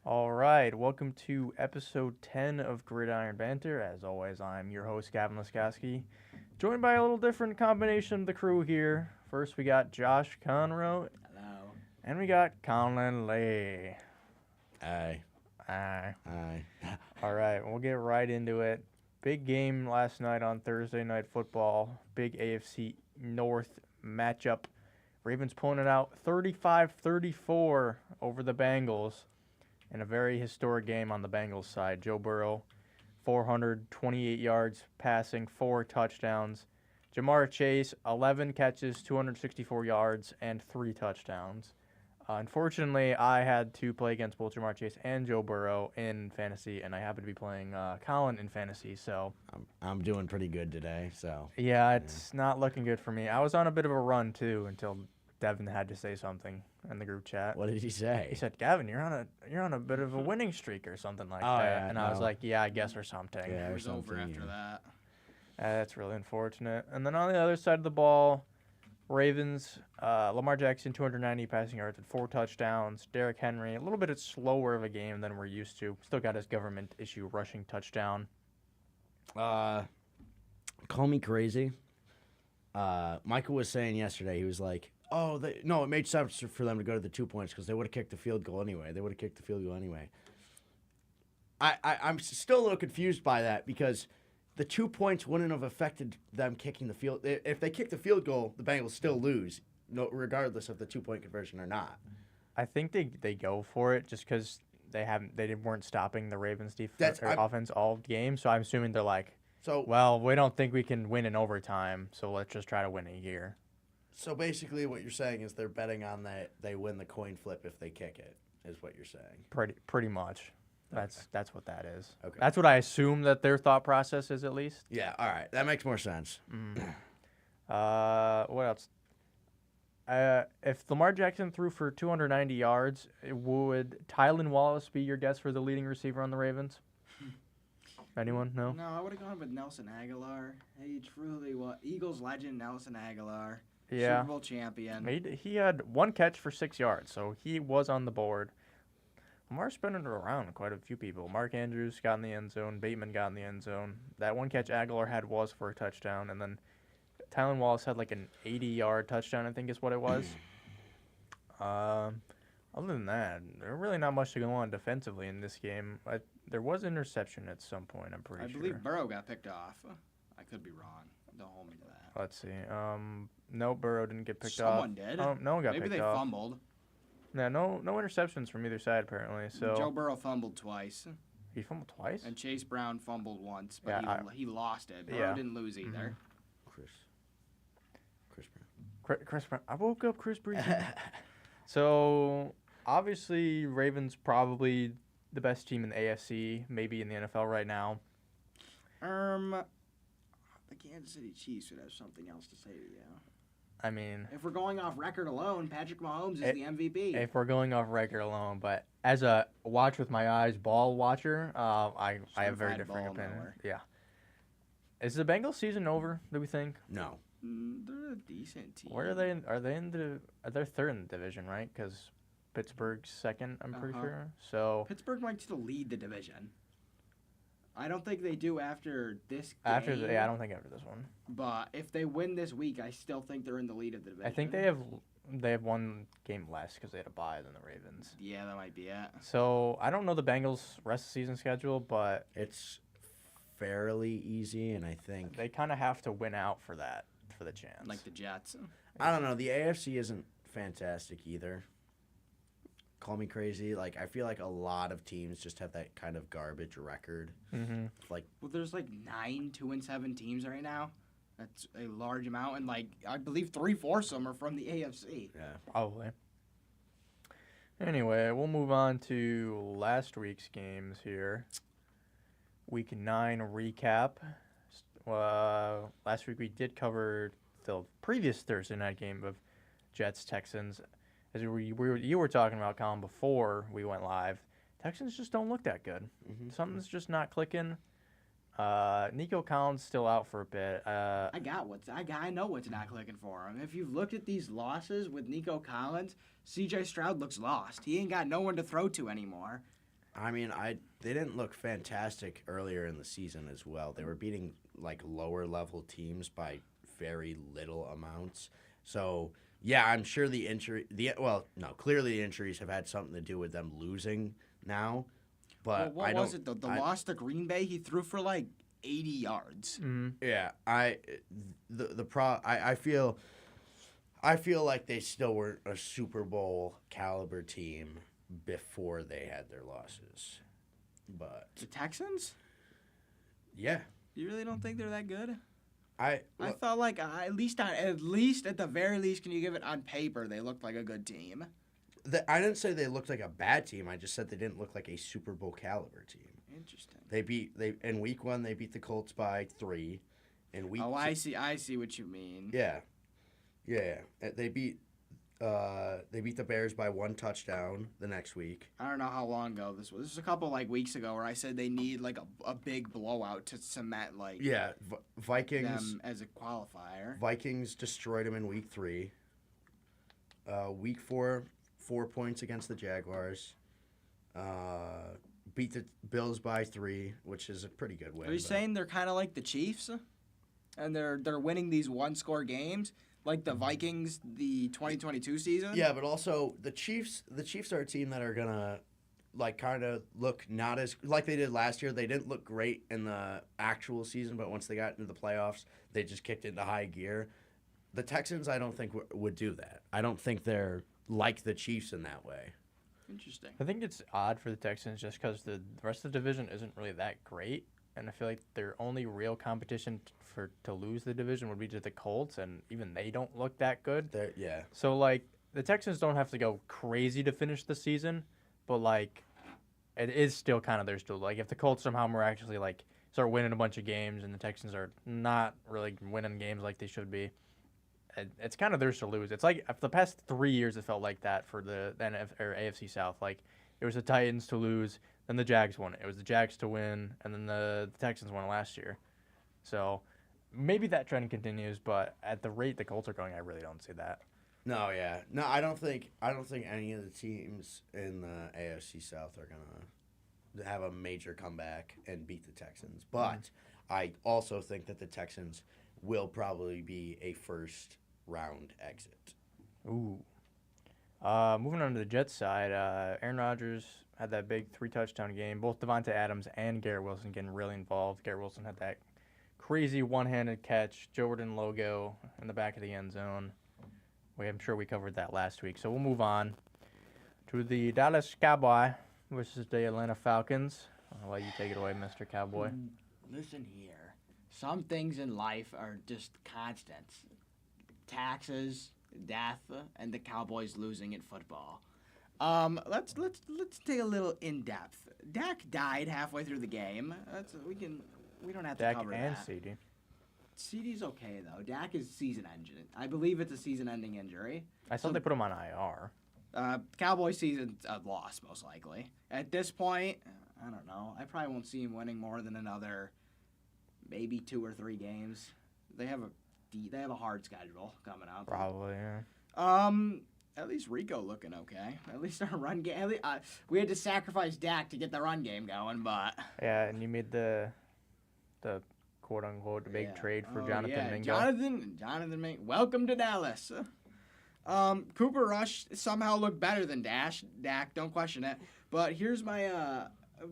All right, welcome to episode 10 of Gridiron Banter. As always, I'm your host, Gavin Laskowski, joined by a little different combination of the crew here. First, we got Josh Conroe, Hello. and we got Colin Lee. Aye. Aye. Aye. All right, we'll get right into it. Big game last night on Thursday Night Football. Big AFC North matchup. Ravens pulling it out 35-34 over the Bengals. In a very historic game on the Bengals side. Joe Burrow, 428 yards passing, 4 touchdowns. Jamar Chase, 11 catches, 264 yards, and 3 touchdowns. Unfortunately, I had to play against both Jamar Chase and Joe Burrow in fantasy, and I happen to be playing Colin in fantasy, so... I'm doing pretty good today, so... Yeah, it's not looking good for me. I was on a bit of a run, too, until Devin had to say something in the group chat. What did he say? He said, "Gavin, you're on a bit of a winning streak or something like that." Yeah, and I was like, "Yeah, I guess or something." Yeah, It or was over something, after that. That's really unfortunate. And then on the other side of the ball, Ravens, Lamar Jackson, 290 passing yards and 4 touchdowns. Derrick Henry, a little bit slower of a game than we're used to. Still got his government issue rushing touchdown. Call me crazy. Michael was saying yesterday, he was like, it made sense for them to go to the 2 points because they would have kicked the field goal anyway. I'm still a little confused by that because the 2 points wouldn't have affected them kicking the field. If they kick the field goal, the Bengals still lose, regardless of the 2-point conversion or not. I think they go for it just because they weren't stopping the Ravens defense or offense all game. So I'm assuming they're like, well, we don't think we can win in overtime, so let's just try to win it here. So basically, what you're saying is they're betting on that they win the coin flip if they kick it. Is what you're saying? Pretty much. Okay. That's what that is. Okay. That's what I assume that their thought process is, at least. Yeah. All right. That makes more sense. What else? If Lamar Jackson threw for 290 yards, would Tylan Wallace be your guess for the leading receiver on the Ravens? Anyone? No. No, I would have gone with Nelson Aguilar. He truly was Eagles legend Nelson Aguilar. Yeah. Super Bowl champion. He had 1 catch for 6 yards, so he was on the board. Lamar's spinning it around quite a few people. Mark Andrews got in the end zone. Bateman got in the end zone. That 1 catch Aguilar had was for a touchdown, and then Tylan Wallace had like an 80-yard touchdown, I think is what it was. Other than that, there's really not much to go on defensively in this game. There was an interception at some point, I'm pretty sure. I believe Burrow got picked off. I could be wrong. Don't hold me to that. Let's see. No, Burrow didn't get picked off. Someone did. No one got Maybe picked they off. fumbled. Yeah, no interceptions from either side apparently. So Joe Burrow fumbled twice. he fumbled twice. And Chase Brown fumbled once, but Yeah, he lost it. Burrow yeah. didn't lose either. Chris Brown. Chris Brown. I woke up Chris Breezy. So obviously Ravens probably the best team in the AFC, maybe in the NFL right now. The Kansas City Chiefs would have something else to say to you. I mean, If we're going off record alone, Patrick Mahomes is the MVP. if we're going off record alone, but as a watch with my eyes ball watcher, I have a very Certified different ball opinion. knower. Yeah. Is the Bengals season over? Do we think? No. They're a decent team. Where are they? Are they third in the division, right? Because Pittsburgh's second, I'm pretty sure. So Pittsburgh might still lead the division. I don't think they do after this game. I don't think after this one. But if they win this week, I still think they're in the lead of the division. I think they have 1 game less because they had a bye than the Ravens. Yeah, that might be it. So I don't know the Bengals' rest of the season schedule, but It's fairly easy, and I think they kind of have to win out for the chance. Like the Jets. I don't know. The AFC isn't fantastic either. Call me crazy. Like, I feel like a lot of teams just have that kind of garbage record. Mm-hmm. Like, Well, there's like 9 2-7 teams right now. That's a large amount, and like I believe 3/4 of them are from the AFC. yeah. Probably. Anyway, we'll move on to last week's games here. Week 9 recap. Last week we did cover the previous Thursday night game of Jets-Texans. As you were talking about, Colin, before we went live, Texans just don't look that good. Mm-hmm. Something's just not clicking. Nico Collins still out for a bit. I know what's not clicking for him. If you've looked at these losses with Nico Collins, C.J. Stroud looks lost. He ain't got no one to throw to anymore. I mean, they didn't look fantastic earlier in the season as well. They were beating like lower level teams by very little amounts. So yeah, I'm sure clearly the injuries have had something to do with them losing now. But what was it though? The loss to Green Bay, he threw for like 80 yards. Mm-hmm. Yeah, I feel like they still weren't a Super Bowl caliber team before they had their losses. But The Texans? yeah, You really don't think they're that good? I thought like at least at the very least, can you give it on paper? They looked like a good team. I didn't say they looked like a bad team. I just said they didn't look like a Super Bowl caliber team. Interesting. In week 1 they beat the Colts by 3. In week I see what you mean. Yeah. They beat the Bears by 1 touchdown the next week. I don't know how long ago this was. This was a couple like weeks ago where I said they need like a big blowout to cement like Vikings them as a qualifier. Vikings destroyed them in week 3. Week 4, 4 points against the Jaguars. Beat the Bills by 3, which is a pretty good win. Are you saying they're kind of like the Chiefs, and they're winning these 1-score games like the Vikings the 2022 season? Yeah, but also the Chiefs are a team that are gonna like kind of look not as like they did last year. They didn't look great in the actual season, but once they got into the playoffs, they just kicked into high gear. The Texans, I don't think would do that. I don't think they're like the Chiefs in that way. Interesting. I think it's odd for the Texans just because the rest of the division isn't really that great, and I feel like their only real competition to lose the division would be to the Colts, and even they don't look that good. Yeah. So like the Texans don't have to go crazy to finish the season, but like it is still kind of their still like if the Colts somehow miraculously like start winning a bunch of games and the Texans are not really winning games like they should be. It's kind of theirs to lose. It's like for the past 3 years, it felt like that for the AFC South. Like it was the Titans to lose, then the Jags won it. It was the Jags to win, and then the Texans won last year. So maybe that trend continues, but at the rate the Colts are going, I really don't see that. No, yeah, no. I don't think any of the teams in the AFC South are gonna have a major comeback and beat the Texans. But I also think that the Texans will probably be a first round exit. Ooh. Moving on to the Jets side, Aaron Rodgers had that big 3-touchdown game. Both Devontae Adams and Garrett Wilson getting really involved. Garrett Wilson had that crazy one-handed catch, Jordan logo in the back of the end zone. I'm sure we covered that last week. So we'll move on to the Dallas Cowboy versus the Atlanta Falcons. I'll let you take it away, Mr. Cowboy. Listen here. Some things in life are just constants. Taxes, death, and the Cowboys losing in football. Let's take a little in depth. Dak died halfway through the game. We don't have to Dak cover and that. CD. CD's okay though. Dak is season ending. I believe it's a season-ending injury. I thought they put him on IR. Cowboy season's a loss most likely. At this point, I don't know. I probably won't see him winning more than another maybe 2 or 3 games. They have a hard schedule coming up. Probably, yeah. At least Rico looking okay. At least our run game. We had to sacrifice Dak to get the run game going, but Yeah, and you made the quote unquote big trade for Jonathan Mingo. Jonathan Mingo. Welcome to Dallas. Cooper Rush somehow looked better than Dak. Don't question it. But here's my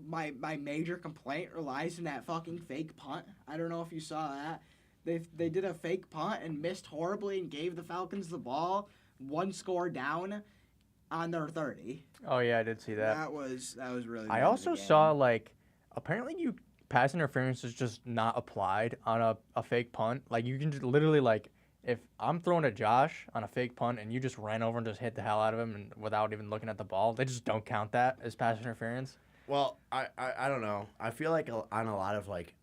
my major complaint relies in that fucking fake punt. I don't know if you saw that. They did a fake punt and missed horribly and gave the Falcons the ball 1 score down on their 30. Oh yeah, I did see that. That was really. I also saw like apparently pass interference is just not applied on a fake punt. Like you can just literally like if I'm throwing at Josh on a fake punt and you just ran over and just hit the hell out of him and without even looking at the ball, they just don't count that as pass interference. Well, I don't know. I feel like on a lot of like,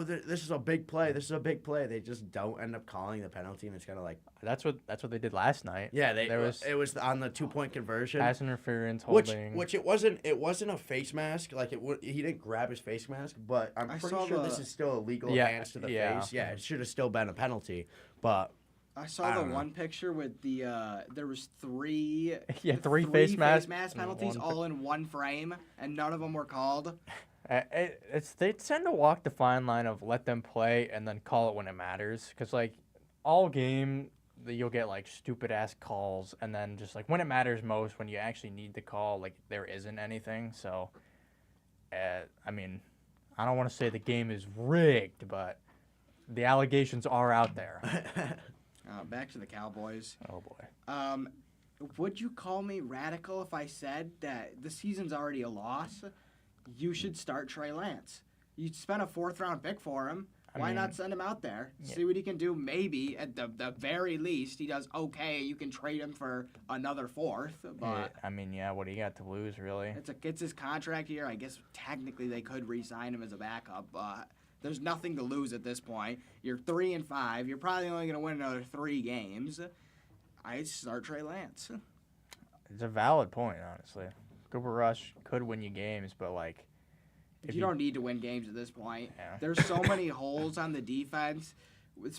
this is a big play. This is a big play. They just don't end up calling the penalty, and it's kind of like that's what they did last night. Yeah, it was on the 2-point conversion. Pass interference holding. Which it wasn't a face mask. Like he didn't grab his face mask, but I'm pretty sure this is still illegal hands to the face. Yeah, it should have still been a penalty, but I saw I the don't know. one picture with the there was three three face masks. penalties all in one frame, and none of them were called. They tend to walk the fine line of let them play and then call it when it matters. Because, like, all game, you'll get, like, stupid-ass calls. And then just, like, when it matters most, when you actually need the call, like, there isn't anything. So, I mean, I don't want to say the game is rigged, but the allegations are out there. Back to the Cowboys. Oh, boy. Would you call me radical if I said that the season's already a loss? You should start Trey Lance. You spent a 4th-round pick for him. Why not send him out there? Yeah. See what he can do. Maybe, at the very least, he does okay. You can trade him for another 4th. But what do you got to lose, really? it's his contract year. I guess technically they could re-sign him as a backup, but there's nothing to lose at this point. You're 3-5. You're probably only going to win another 3 games. I'd start Trey Lance. It's a valid point, honestly. Cooper Rush could win you games, but, like... You don't need to win games at this point. Yeah. There's so many holes on the defense.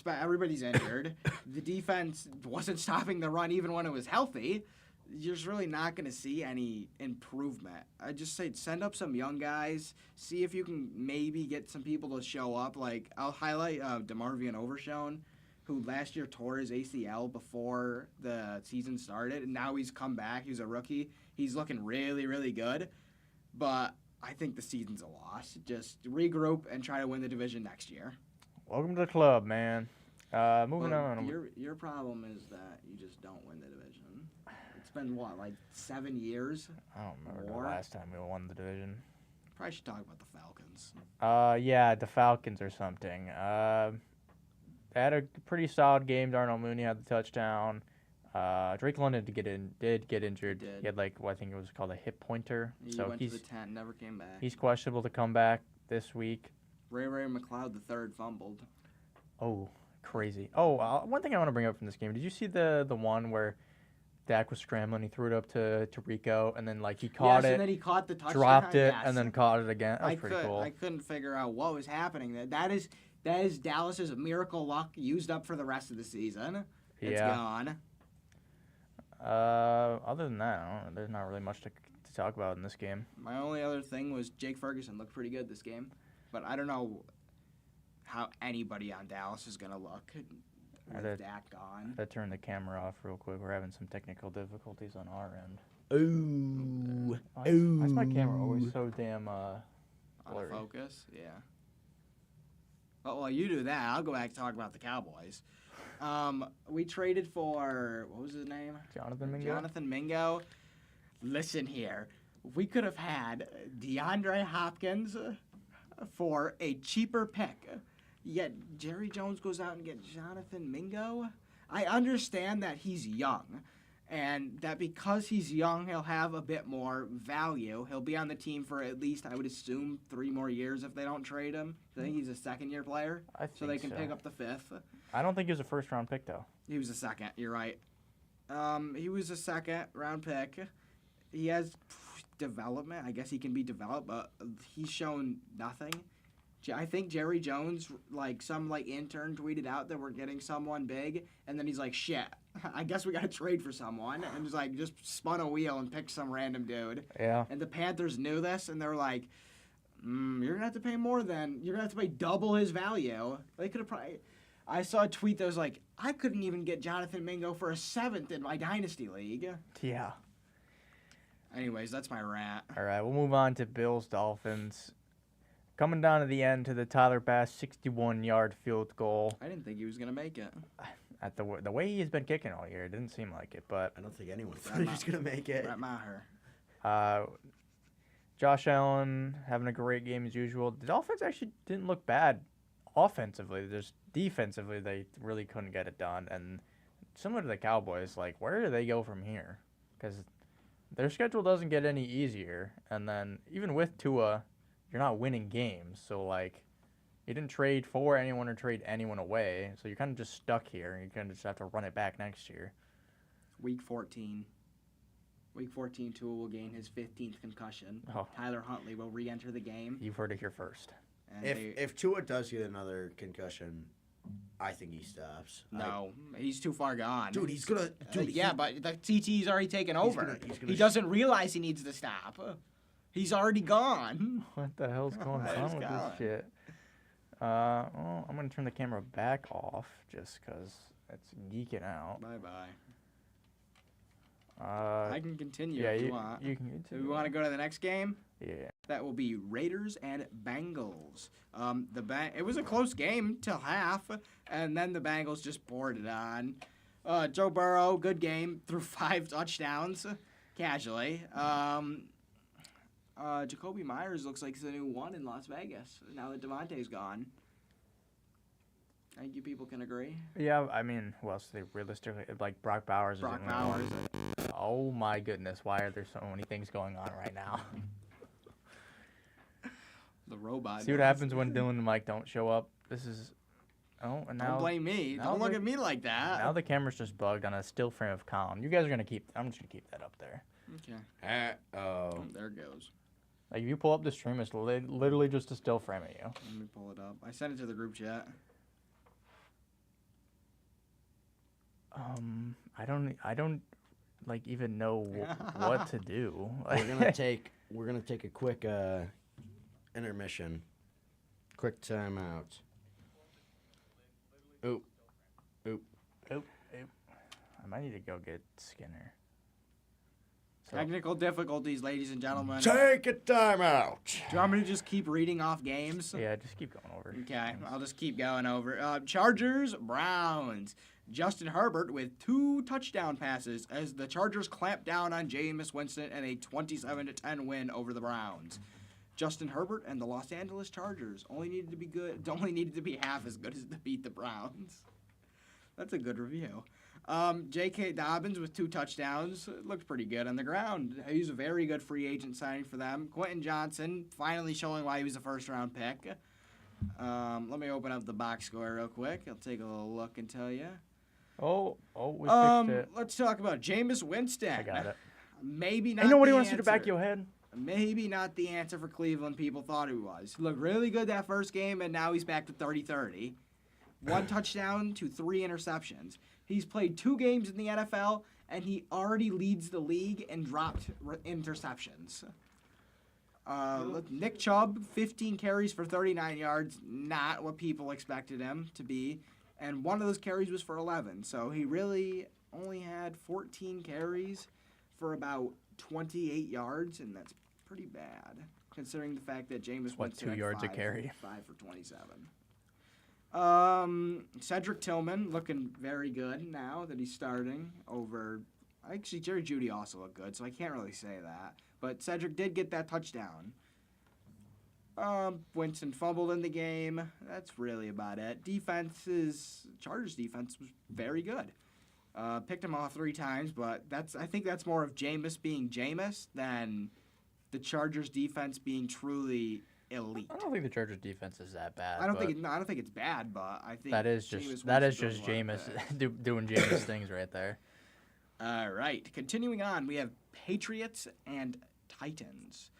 Everybody's injured. The defense wasn't stopping the run even when it was healthy. You're just really not going to see any improvement. I just say send up some young guys. See if you can maybe get some people to show up. Like, I'll highlight DeMarvion Overshown, who last year tore his ACL before the season started, and now he's come back. He's a rookie. He's looking really, really good. But I think the season's a loss. Just regroup and try to win the division next year. Welcome to the club, man. Moving on. Your problem is that you just don't win the division. It's been, what, like 7 years? I don't remember More? the last time we won the division. Probably should talk about the Falcons. Yeah, the Falcons or something. They had a pretty solid game. Darnell Mooney had the touchdown. Drake London did get injured. He did. He had, like, what I think it was called a hip pointer. He went to the tent, never came back. He's questionable to come back this week. Ray McLeod III fumbled. Oh, crazy. Oh, one thing I want to bring up from this game. Did you see the one where Dak was scrambling, he threw it up to Rico, and then, like, he caught it, and then he caught the touchdown. dropped it, Yes. and then caught it again? That was pretty cool. I couldn't figure out what was happening. That is Dallas's miracle luck used up for the rest of the season. It's gone. Other than that, there's not really much to talk about in this game. My only other thing was Jake Ferguson looked pretty good this game, but I don't know how anybody on Dallas is going to look with Dak gone. Let's turn the camera off real quick. We're having some technical difficulties on our end. Ooh. Why is my camera always so damn blurry? Out of focus? Yeah. Oh, well, you do that. I'll go back and talk about the Cowboys. We traded for, what was his name? Jonathan Mingo. Listen here. We could have had DeAndre Hopkins for a cheaper pick. Yet Jerry Jones goes out and gets Jonathan Mingo. I understand that he's young, and that because he's young, he'll have a bit more value. He'll be on the team for at least, I would assume, 3 more years if they don't trade him. I think he's a second-year player, so they can pick up the 5th. I don't think he was a first-round pick, though. He was a second. You're right. He was a second-round pick. He has development. I guess he can be developed, but he's shown nothing. I think Jerry Jones, some intern tweeted out that we're getting someone big, and then he's like, shit, I guess we got to trade for someone. And just spun a wheel and picked some random dude. Yeah. And the Panthers knew this, and they were like, you're going to have to pay more than, you're going to have to pay double his value. They could have probably, I saw a tweet that was like, I couldn't even get Jonathan Mingo for a 7th in my Dynasty League. Yeah. Anyways, that's my rant. All right, we'll move on to Bills-Dolphins. Coming down to the end to the Tyler Bass 61-yard field goal. I didn't think he was going to make it. At the way he's been kicking all year, it didn't seem like it, but I don't think anyone thought he was going to make it. Brett Maher. Josh Allen having a great game as usual. The Dolphins actually didn't look bad offensively. Just defensively, they really couldn't get it done. And similar to the Cowboys, where do they go from here? Because their schedule doesn't get any easier. And then even with Tua, you're not winning games. So, you didn't trade for anyone or trade anyone away. So you're kind of just stuck here. You're going to just have to run it back next year. Week 14. Week 14, Tua will gain his 15th concussion. Oh. Tyler Huntley will re-enter the game. You've heard it here first. And If Tua does get another concussion, I think he stops. No, he's too far gone. Dude, he's gonna. Dude, yeah, but the TT's already taken over. he's gonna He doesn't realize he needs to stop. He's already gone. What the hell's going What on is with going? this shit? Well, I'm gonna turn the camera back off just because it's geeking out. Bye-bye. I can continue yeah, if you you want. can Do continue. we want to go to the next game? Yeah. That will be Raiders and Bengals. It was a close game till half, and then the Bengals just poured it on. Joe Burrow, good game, threw 5 touchdowns, casually. Jacoby Myers looks like the new one in Las Vegas now that Devontae's gone. I think you people can agree. Yeah, I mean, who else they realistically like Brock Bowers? Brock is the only one. Bowers. Oh my goodness, why are there so many things going on right now? The robot. See what happens when Dylan and Mike don't show up. This is. Oh, and now. Don't blame me. now Don't look the- at me like that. Now the camera's just bugged on a still frame of Colin. You guys are gonna keep. I'm just gonna keep that up there. Okay. Oh. There it goes. Like if you pull up the stream, it's literally just a still frame of you. Let me pull it up. I sent it to the group chat. I don't like even know what to do. We're gonna take a quick intermission. Quick timeout. Oop. I might need to go get Skinner. So, Technical difficulties, ladies and gentlemen. Take a timeout. Do you want me to just keep reading off games? yeah, just keep going over. Okay, I'll just keep going over. Chargers, Browns. Justin Herbert with 2 touchdown passes as the Chargers clamp down on Jameis Winston in a 27-10 win over the Browns. Justin Herbert and the Los Angeles Chargers only needed to be half as good as to beat the Browns. That's a good review. J.K. Dobbins with 2 touchdowns looked pretty good on the ground. He's a very good free agent signing for them. Quentin Johnson finally showing why he was a first-round pick. Let me open up the box score real quick. I'll take a little look and tell you. Oh, we fixed it. Let's talk about Jameis Winston. I got it. Maybe not. Ain't nobody the wants you to back answer. your head. Maybe not the answer for Cleveland people thought he was. He looked really good that first game, and now he's back to 30-30. 1 touchdown to 3 interceptions. He's played 2 games in the NFL, and he already leads the league in dropped interceptions. Nick Chubb, 15 carries for 39 yards, not what people expected him to be. And one of those carries was for 11. So he really only had 14 carries for about 28 yards, and that's pretty bad, considering the fact that Jameis Winston 2 had yards a 5 carry? 5 for 27. Cedric Tillman looking very good now that he's starting over. Actually, Jerry Jeudy also looked good, so I can't really say that. But Cedric did get that touchdown. Winston fumbled in the game. That's really about it. Chargers defense was very good. Picked him off 3 times, but I think that's more of Jameis being Jameis than the Chargers defense being truly elite. I don't think the Chargers defense is that bad. I don't think it's bad, but I think that is Jameis just Winston's doing a lot of Jameis things. doing Jameis things right there. All right, continuing on, we have Patriots and Titans.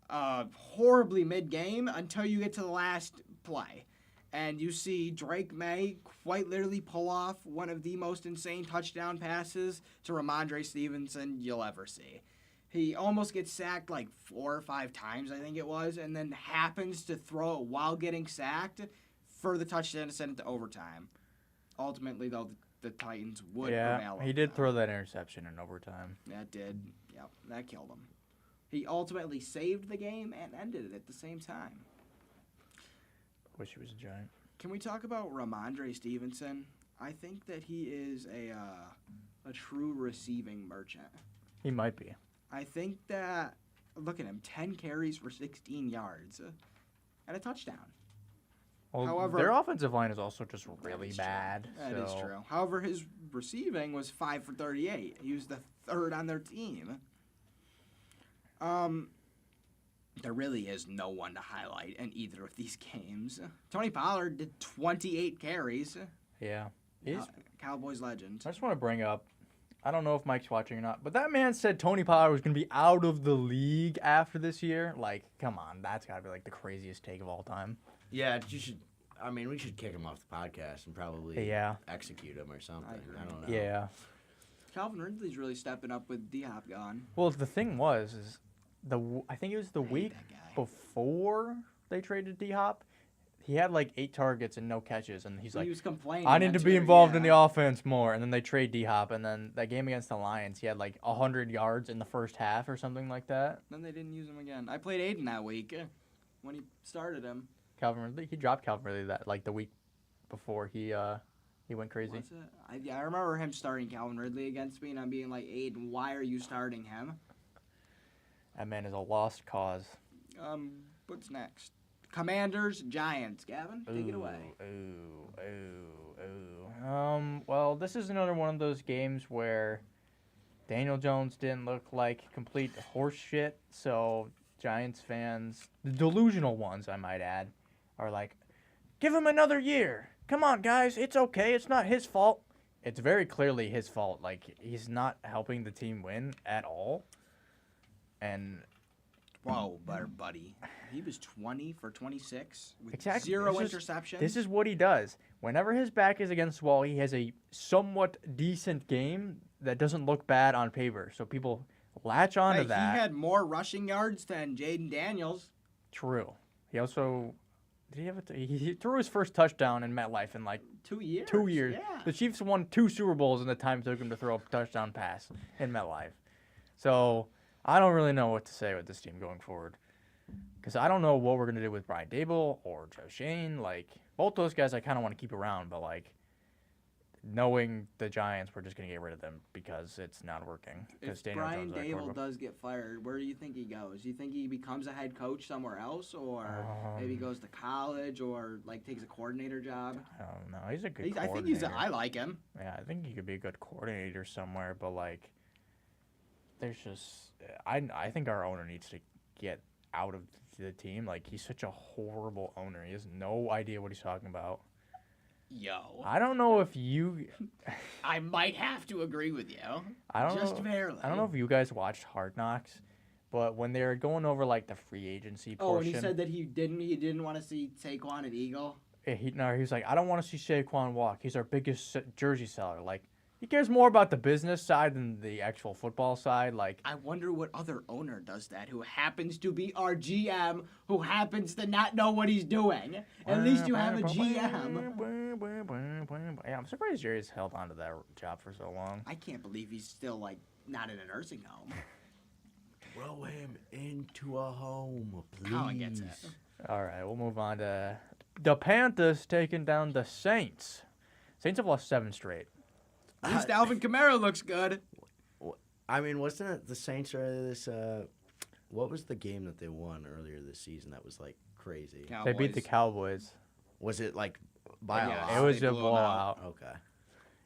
Horribly mid-game until you get to the last play. And you see Drake May quite literally pull off one of the most insane touchdown passes to Ramondre Stevenson you'll ever see. He almost gets sacked like 4 or 5 times, I think it was, and then happens to throw it while getting sacked for the touchdown to send it to overtime. Ultimately, though, the Titans would prevail. Yeah, he did throw that interception in overtime. That did. Yep, that killed him. He ultimately saved the game and ended it at the same time. Wish he was a Giant. Can we talk about Ramondre Stevenson? I think that he is a true receiving merchant. He might be. I think that, look at him, 10 carries for 16 yards and a touchdown. Well, However, their offensive line is also just That really is bad. True. That is true. However, his receiving was 5 for 38. He was the 3rd on their team. There really is no one to highlight in either of these games. Tony Pollard did 28 carries. Yeah. Cowboys legend. I just want to bring up, I don't know if Mike's watching or not, but that man said Tony Pollard was going to be out of the league after this year. Like, come on, that's got to be like the craziest take of all time. Yeah, you should. I mean, we should kick him off the podcast and probably Yeah. execute him or something. agree. I don't know. Yeah. Calvin Ridley's really stepping up with D-Hop gone. Well, the thing was, I think it was the I hate week that guy. before they traded D-Hop, he had like 8 targets and no catches, and he's He like, was complaining. I need on to be Twitter, involved in the yeah. offense more. And then they trade D-Hop, and then that game against the Lions, he had like 100 yards in the first half or something like that. Then they didn't use him again. I played Aiden that week when he started him. Calvin Ridley, he dropped Calvin Ridley that like the week before he went crazy. Was it? I remember him starting Calvin Ridley against me, and I'm being like, Aiden, why are you starting him? That man is a lost cause. What's next? Commanders, Giants. Gavin, take it away. Well, this is another one of those games where Daniel Jones didn't look like complete horse shit, so Giants fans, the delusional ones, I might add, are like, give him another year. Come on, guys. It's okay. It's not his fault. It's very clearly his fault. Like, he's not helping the team win at all. And Whoa, buddy. He was 20 for 26 with Exactly. 0 This is- interceptions. this is what he does. Whenever his back is against the wall, he has a somewhat decent game that doesn't look bad on paper. So people latch onto Hey, that. He had more rushing yards than Jaden Daniels. True. He also he threw his first touchdown in MetLife in like 2 years. 2 years. Yeah. The Chiefs won 2 Super Bowls in the time it took him to throw a touchdown pass in MetLife. So I don't really know what to say with this team going forward. Because I don't know what we're going to do with Brian Dable or Joe Shane. Like, both those guys I kind of want to keep around, but, like, knowing the Giants, we're just going to get rid of them because it's not working. Because If Daniel Brian Jones is our Dable quarterback. does get fired, where do you think he goes? Do you think he becomes a head coach somewhere else, or maybe Um, goes to college, or like takes a coordinator job? I don't know. He's a good I coordinator. think I like him. Yeah, I think he could be a good coordinator somewhere, but, like, there's just... I think our owner needs to get out of the team. Like, he's such a horrible owner. He has no idea what he's talking about. Yo, I don't know if you... I might have to agree with you. I don't Just know. barely. I don't know if you guys watched Hard Knocks, but when they were going over like the free agency Oh, and portion, he said that he didn't want to see Saquon at Eagle. he was like, I don't want to see Saquon walk. He's our biggest jersey seller. Like, he cares more about the business side than the actual football side. Like, I wonder what other owner does that, who happens to be our GM, who happens to not know what he's doing. At least you have a GM. Yeah, I'm surprised Jerry's held on to that job for so long. I can't believe he's still like not in a nursing home. Throw him into a home, please. Colin gets it. All right, we'll move on to the Panthers taking down the Saints. Saints have lost 7 straight. At least Alvin Kamara looks good. I mean, wasn't it the Saints earlier this? What was the game that they won earlier this season that was like crazy? Cowboys. They beat the Cowboys. Was it like by Yeah, a It lot? was they a blew 'em out. blowout. Okay.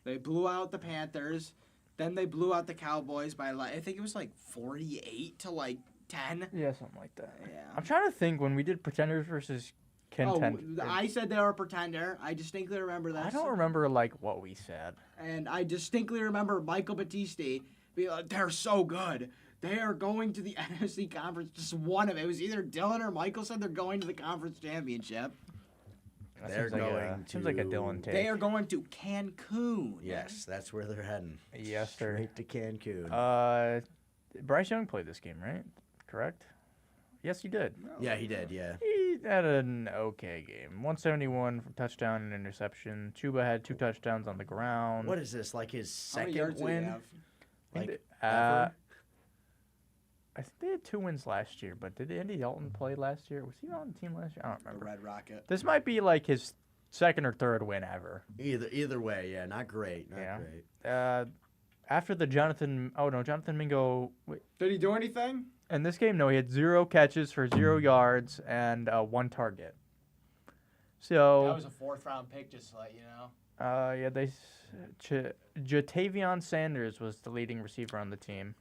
They blew out the Panthers. Then they blew out the Cowboys by like, I think it was like 48 to like 10. Yeah, something like that. Yeah. I'm trying to think when we did Pretenders versus Contenders. I said they were a pretender. I distinctly remember that. I don't remember like what we said. And I distinctly remember Michael Battisti being like, they're so good. They are going to the NFC conference. Just one of it. It was either Dylan or Michael said they're going to the conference championship. That They're seems like a going Dylan to- take. They are going to Cancun. Yes, that's where they're heading. Yes, sir. Straight to Cancun. Bryce Young played this game, right? Correct? Yes, he did. Yeah, he did. Yeah. He had an okay game. 171 for touchdown and interception. Chuba had 2 touchdowns on the ground. What is this? Like his How many second yards did he win? have? Like I think they had 2 wins last year, but did Andy Dalton play last year? Was he on the team last year? I don't The remember. Red Rocket. This might be like his second or third win ever. Either way, yeah, not great. Not Yeah. great. After the Jonathan Mingo. Wait, Did he do anything? in this game, no, he had 0 catches for 0 yards and 1 target. So That was a 4th round pick, just to let you know. Jatavion Sanders was the leading receiver on the team.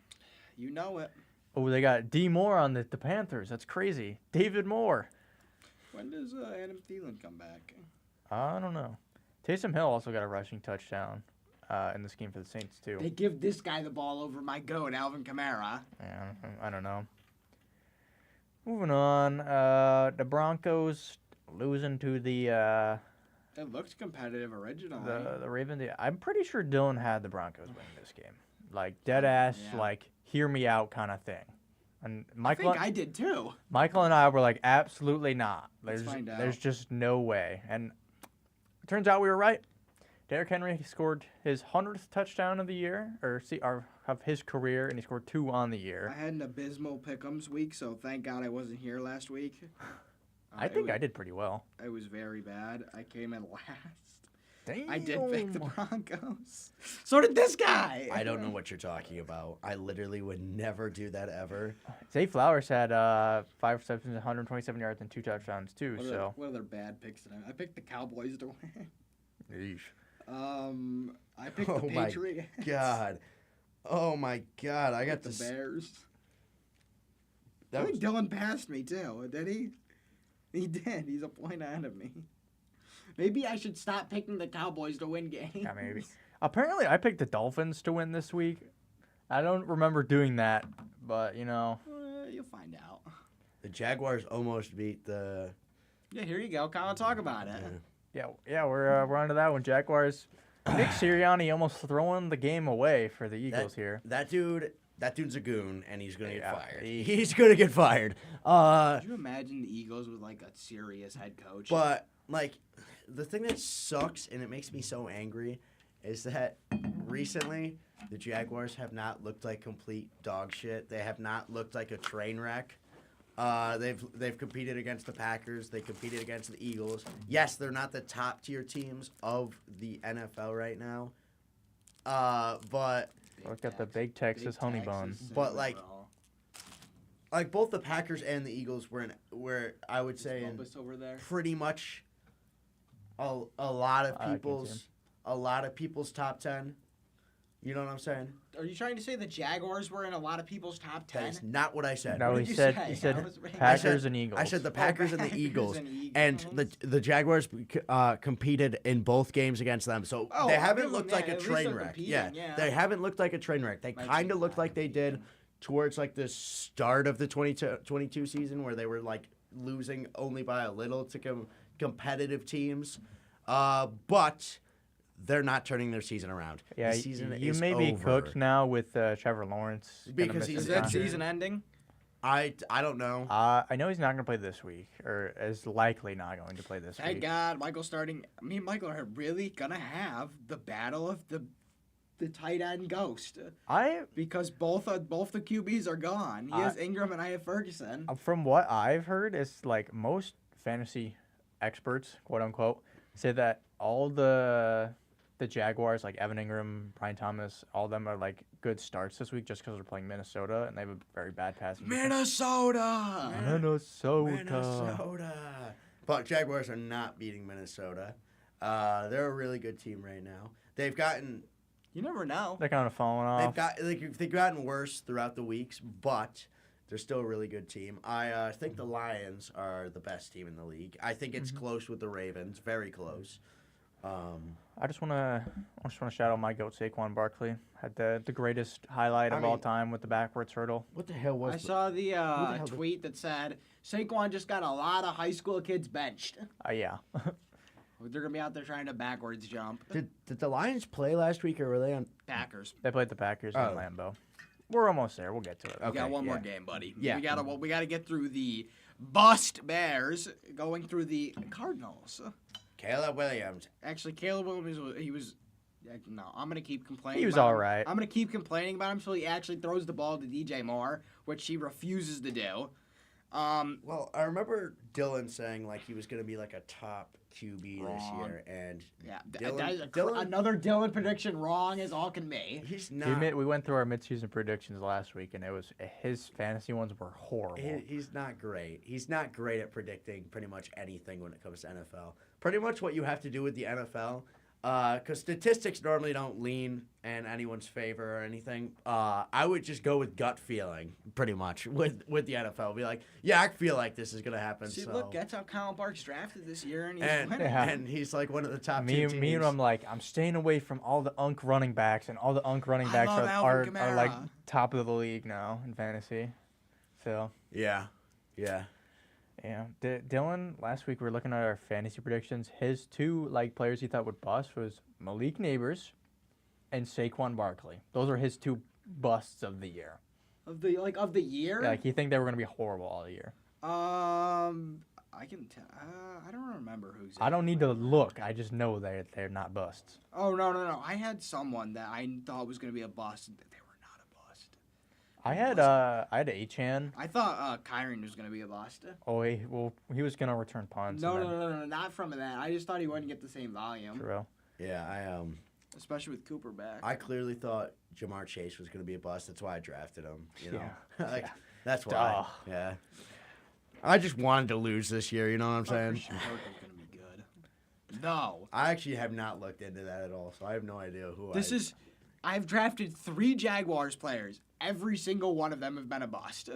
You know it. Oh, they got D Moore on the Panthers. That's crazy. David Moore. When does Adam Thielen come back? I don't know. Taysom Hill also got a rushing touchdown in this game for the Saints too. They give this guy the ball over my goat, Alvin Kamara. Yeah, I don't know. Moving on, the Broncos losing to the It looked competitive originally. the Ravens. I'm pretty sure Dylan had the Broncos winning this game. Like dead ass, Yeah. like hear me out kind of thing. And I Michael, think I did too. Michael and I were like, absolutely not. Let's find out. There's just no way. And it turns out we were right. Derrick Henry scored his 100th touchdown of the year, or of his career, and he scored 2 on the year. I had an abysmal pick'ems week, so thank God I wasn't here last week. I think I did pretty well. It was very bad. I came in last. Damn. I did pick the Broncos. So did this guy. I don't know what you're talking about. I literally would never do that ever. Zay Flowers had 5 receptions, 127 yards, and 2 touchdowns too. What other bad picks did I picked the Cowboys to win. Yeesh. I picked the my Patriots. God. Oh my God. I got the this. Bears. That I was, think Dylan passed me too. Did he? He did. He's a point ahead of me. Maybe I should stop picking the Cowboys to win games. Yeah, maybe. Apparently, I picked the Dolphins to win this week. I don't remember doing that, but You'll find out. the Jaguars almost beat the. Yeah, here you go. Kyle, talk about it. yeah, we're on to that one. Jaguars. Nick Sirianni almost throwing the game away for the Eagles here. That dude's a goon, and he's gonna get Yeah, fired. he- He's gonna get fired. Could you imagine the Eagles with like a serious head coach? But like, the thing that sucks and it makes me so angry is that recently the Jaguars have not looked like complete dog shit. They have not looked like a train wreck. They've competed against the Packers. They competed against the Eagles. Yes, they're not the top tier teams of the NFL right now. But Look at the big Texas honey bun. But, like both the Packers and the Eagles were I would say in over there. pretty much a lot of I can see people's top 10. You know what I'm saying? Are you trying to say the Jaguars were in a lot of people's top That 10? is not what I said. No, What he did you said say? I was reading- Packers and Eagles. I said the Packers and the Packers Eagles. and Eagles. And the Jaguars competed in both games against them. So Oh, they I'll haven't give looked them like that. a At least train they're wreck. competing, Yeah, yeah. they haven't looked like a train wreck. They Might kind of be looked like they did competing. towards like the start of the 22 season where they were like losing only by a little to competitive teams. But they're not turning their season around. Yeah, the season you is may be over. cooked now with Trevor Lawrence. gonna Because miss he's Is his that time. season ending? I don't know. I know he's not going to play this week, or is likely not going to play this Thank week. God Michael's starting. Me and Michael are really going to have the battle of the tight end ghost because both the QBs are gone. He has Ingram and I have Ferguson. From what I've heard, it's like most fantasy experts, quote unquote, say that all the Jaguars, like Evan Ingram, Brian Thomas, all of them are like good starts this week just because they're playing Minnesota and they have a very bad passing defense. Minnesota. Minnesota. But Jaguars are not beating Minnesota. They're a really good team right now. They've gotten You never know. They're kind of falling off. they've gotten worse throughout the weeks, but they're still a really good team. I think the Lions are the best team in the league. I think it's close with the Ravens, very close. I just want to shout out my goat Saquon Barkley. Had the greatest highlight of all time with the backwards hurdle. What the hell was I saw the hell did- tweet that said Saquon just got a lot of high school kids benched. Yeah. They're gonna be out there trying to backwards jump. Did the Lions play last week or were they on? Packers. They played the Packers in Oh. Lambeau. We're almost there. We'll get to it. We got Okay, one more yeah. game, buddy. Yeah. We gotta get through the bust Bears, going through the Cardinals. Caleb Williams. Actually, Caleb Williams, no, I'm gonna keep complaining. He was about all him. right. I'm gonna keep complaining about him until he actually throws the ball to DJ Moore, which he refuses to do. Well, I remember Dylan saying like he was going to be like a top QB this Wrong. year, and Yeah, Dylan- another Dylan prediction wrong as all can be. he's We not. we went through our midseason predictions last week, and it was his fantasy ones were horrible. He's not great. He's not great at predicting pretty much anything when it comes to NFL. Pretty much what you have to do with the NFL, because statistics normally don't lean in anyone's favor or anything. I would just go with gut feeling, pretty much, with the NFL. Be like, yeah, I feel like this is gonna happen. See, so. look, that's how Colin Park's drafted this year, and he's and, winning. Yeah. and he's like one of the top Me two and teams. I'm like, I'm staying away from all the unk running backs, and all the unk running I backs love are Alvin like Kamara. top of the league now in fantasy. So Yeah. Yeah, Dylan. Last week we were looking at our fantasy predictions. His two players he thought would bust was Malik Neighbors and Saquon Barkley. Those are his two busts of the year. Of the year? Yeah, he think they were gonna be horrible all year. I can tell. I don't remember who's. I don't need to look. I just know they're not busts. Oh no! I had someone that I thought was gonna be a bust. They were not a bust. I had Achan. I thought Kyron was gonna be a bust. Oh, he was gonna return punts. No, not from that. I just thought he wouldn't get the same volume. True. Yeah, Especially with Cooper back. I clearly thought Jamar Chase was going to be a bust. That's why I drafted him. You know, Yeah. That's why. Duh. Yeah. I just wanted to lose this year. You know what I'm saying? Christian Kirk is gonna be good. No. I actually have not looked into that at all, so I have no idea who. I've drafted 3 Jaguars players. Every single one of them have been a bust.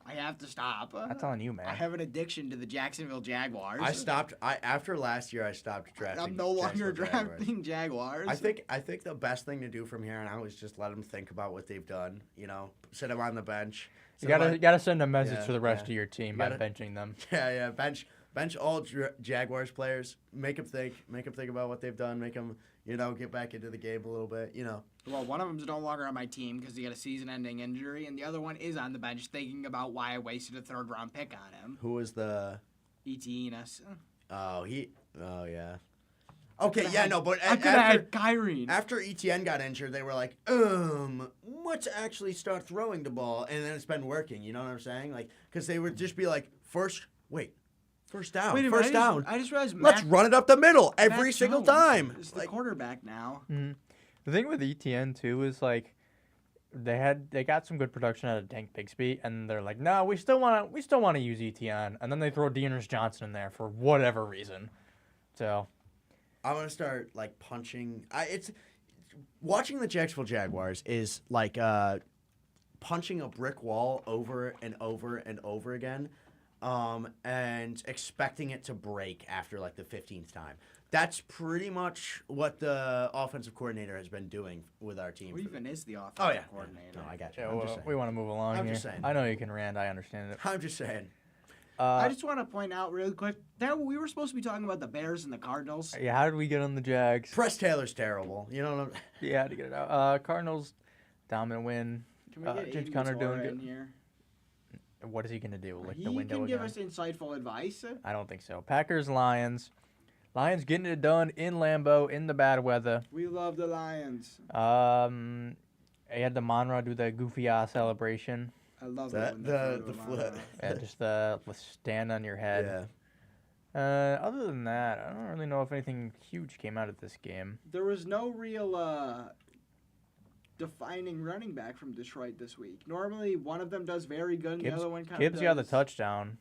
I have to stop. That's on you, man. I have an addiction to the Jacksonville Jaguars. After last year, I stopped drafting. I'm no longer Jacksonville drafting Jaguars. I think the best thing to do from here on out is just let them think about what they've done. You know, sit them on the bench. You gotta send a message Yeah, to the rest yeah. of your team You by gotta- benching them. Yeah. Bench all Jaguars players. Make them think. Make them think about what they've done. Make them, get back into the game a little bit. Well, one of them's no longer on my team because he got a season-ending injury, and the other one is on the bench thinking about why I wasted a third-round pick on him. Who was the? E.T. Enos. Oh yeah. Okay, yeah, no, but I could have had Kyrie. after ETN got injured, they were like, let's actually start throwing the ball, and then it's been working. You know what I'm saying? Like, because they would just be like, first down, Wait a first minute, down. I just realized Let's run it up the middle every Mac single Jones time. is the quarterback now. The thing with ETN too is they got some good production out of Tank Bigsby, and they're like, no, we still want to use ETN, and then they throw Dearness Johnson in there for whatever reason. So I'm gonna start punching. It's watching the Jacksonville Jaguars is like punching a brick wall over and over and over again, and expecting it to break after the 15th time. That's pretty much what the offensive coordinator has been doing with our team. Who even is the offensive coordinator? No, I got you. yeah, I'm just saying. we want to move along I'm here. just saying. I know you can rant. I understand it. I'm just saying. I just want to point out really quick that we were supposed to be talking about the Bears and the Cardinals. Yeah, how did we get on the Jags? Press Taylor's terrible. You know what I'm Yeah, had to get it out. Cardinals dominant win. Can we get James Aiden Conner doing Lazora good. in here? What is he gonna do? Lick He the window can give again? us insightful advice. I don't think so. Packers Lions. Lions getting it done in Lambeau in the bad weather. We love the Lions. I had the Monroe do the goofy ass celebration. I love That- that. the flip. Yeah, just the stand on your head. Yeah. Other than that, I don't really know if anything huge came out of this game. There was no real defining running back from Detroit this week. Normally, one of them does very good, and the other one kind of Gibbs got the does. touchdown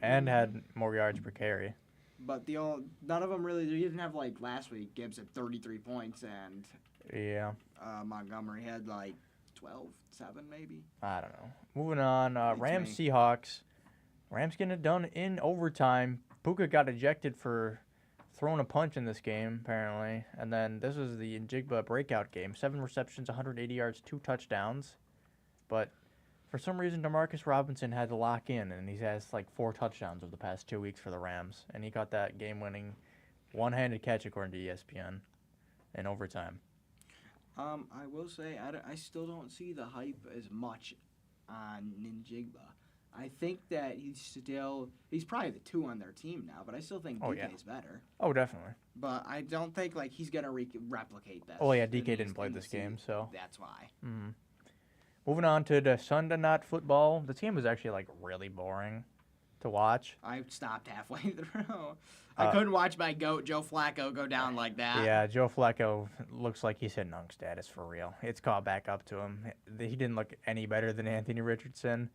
and had more yards per carry. But none of them really. They didn't have last week. Gibbs had 33 points, and Yeah, Montgomery had 12, 7 maybe. I don't know. Moving on, Beats Rams me. Seahawks. Rams getting it done in overtime. Puka got ejected for throwing a punch in this game, apparently. And then this was the Njigba breakout game. 7 receptions, 180 yards, 2 touchdowns. But for some reason, DeMarcus Robinson had to lock in, and he has 4 touchdowns over the past 2 weeks for the Rams. And he got that game-winning one-handed catch, according to ESPN, in overtime. I will say I still don't see the hype as much on Njigba. I think that he's probably the 2 on their team now, but I still think Oh, DK yeah. is better. Oh, definitely. But I don't think he's gonna replicate that. Oh, yeah, DK didn't play this game, so. That's why. Mm. Moving on to the Sunday night football. This game was actually really boring to watch. I stopped halfway through. I couldn't watch my goat Joe Flacco go down like that. Yeah, Joe Flacco looks like he's hitting Unk status for real. It's caught back up to him. He didn't look any better than Anthony Richardson.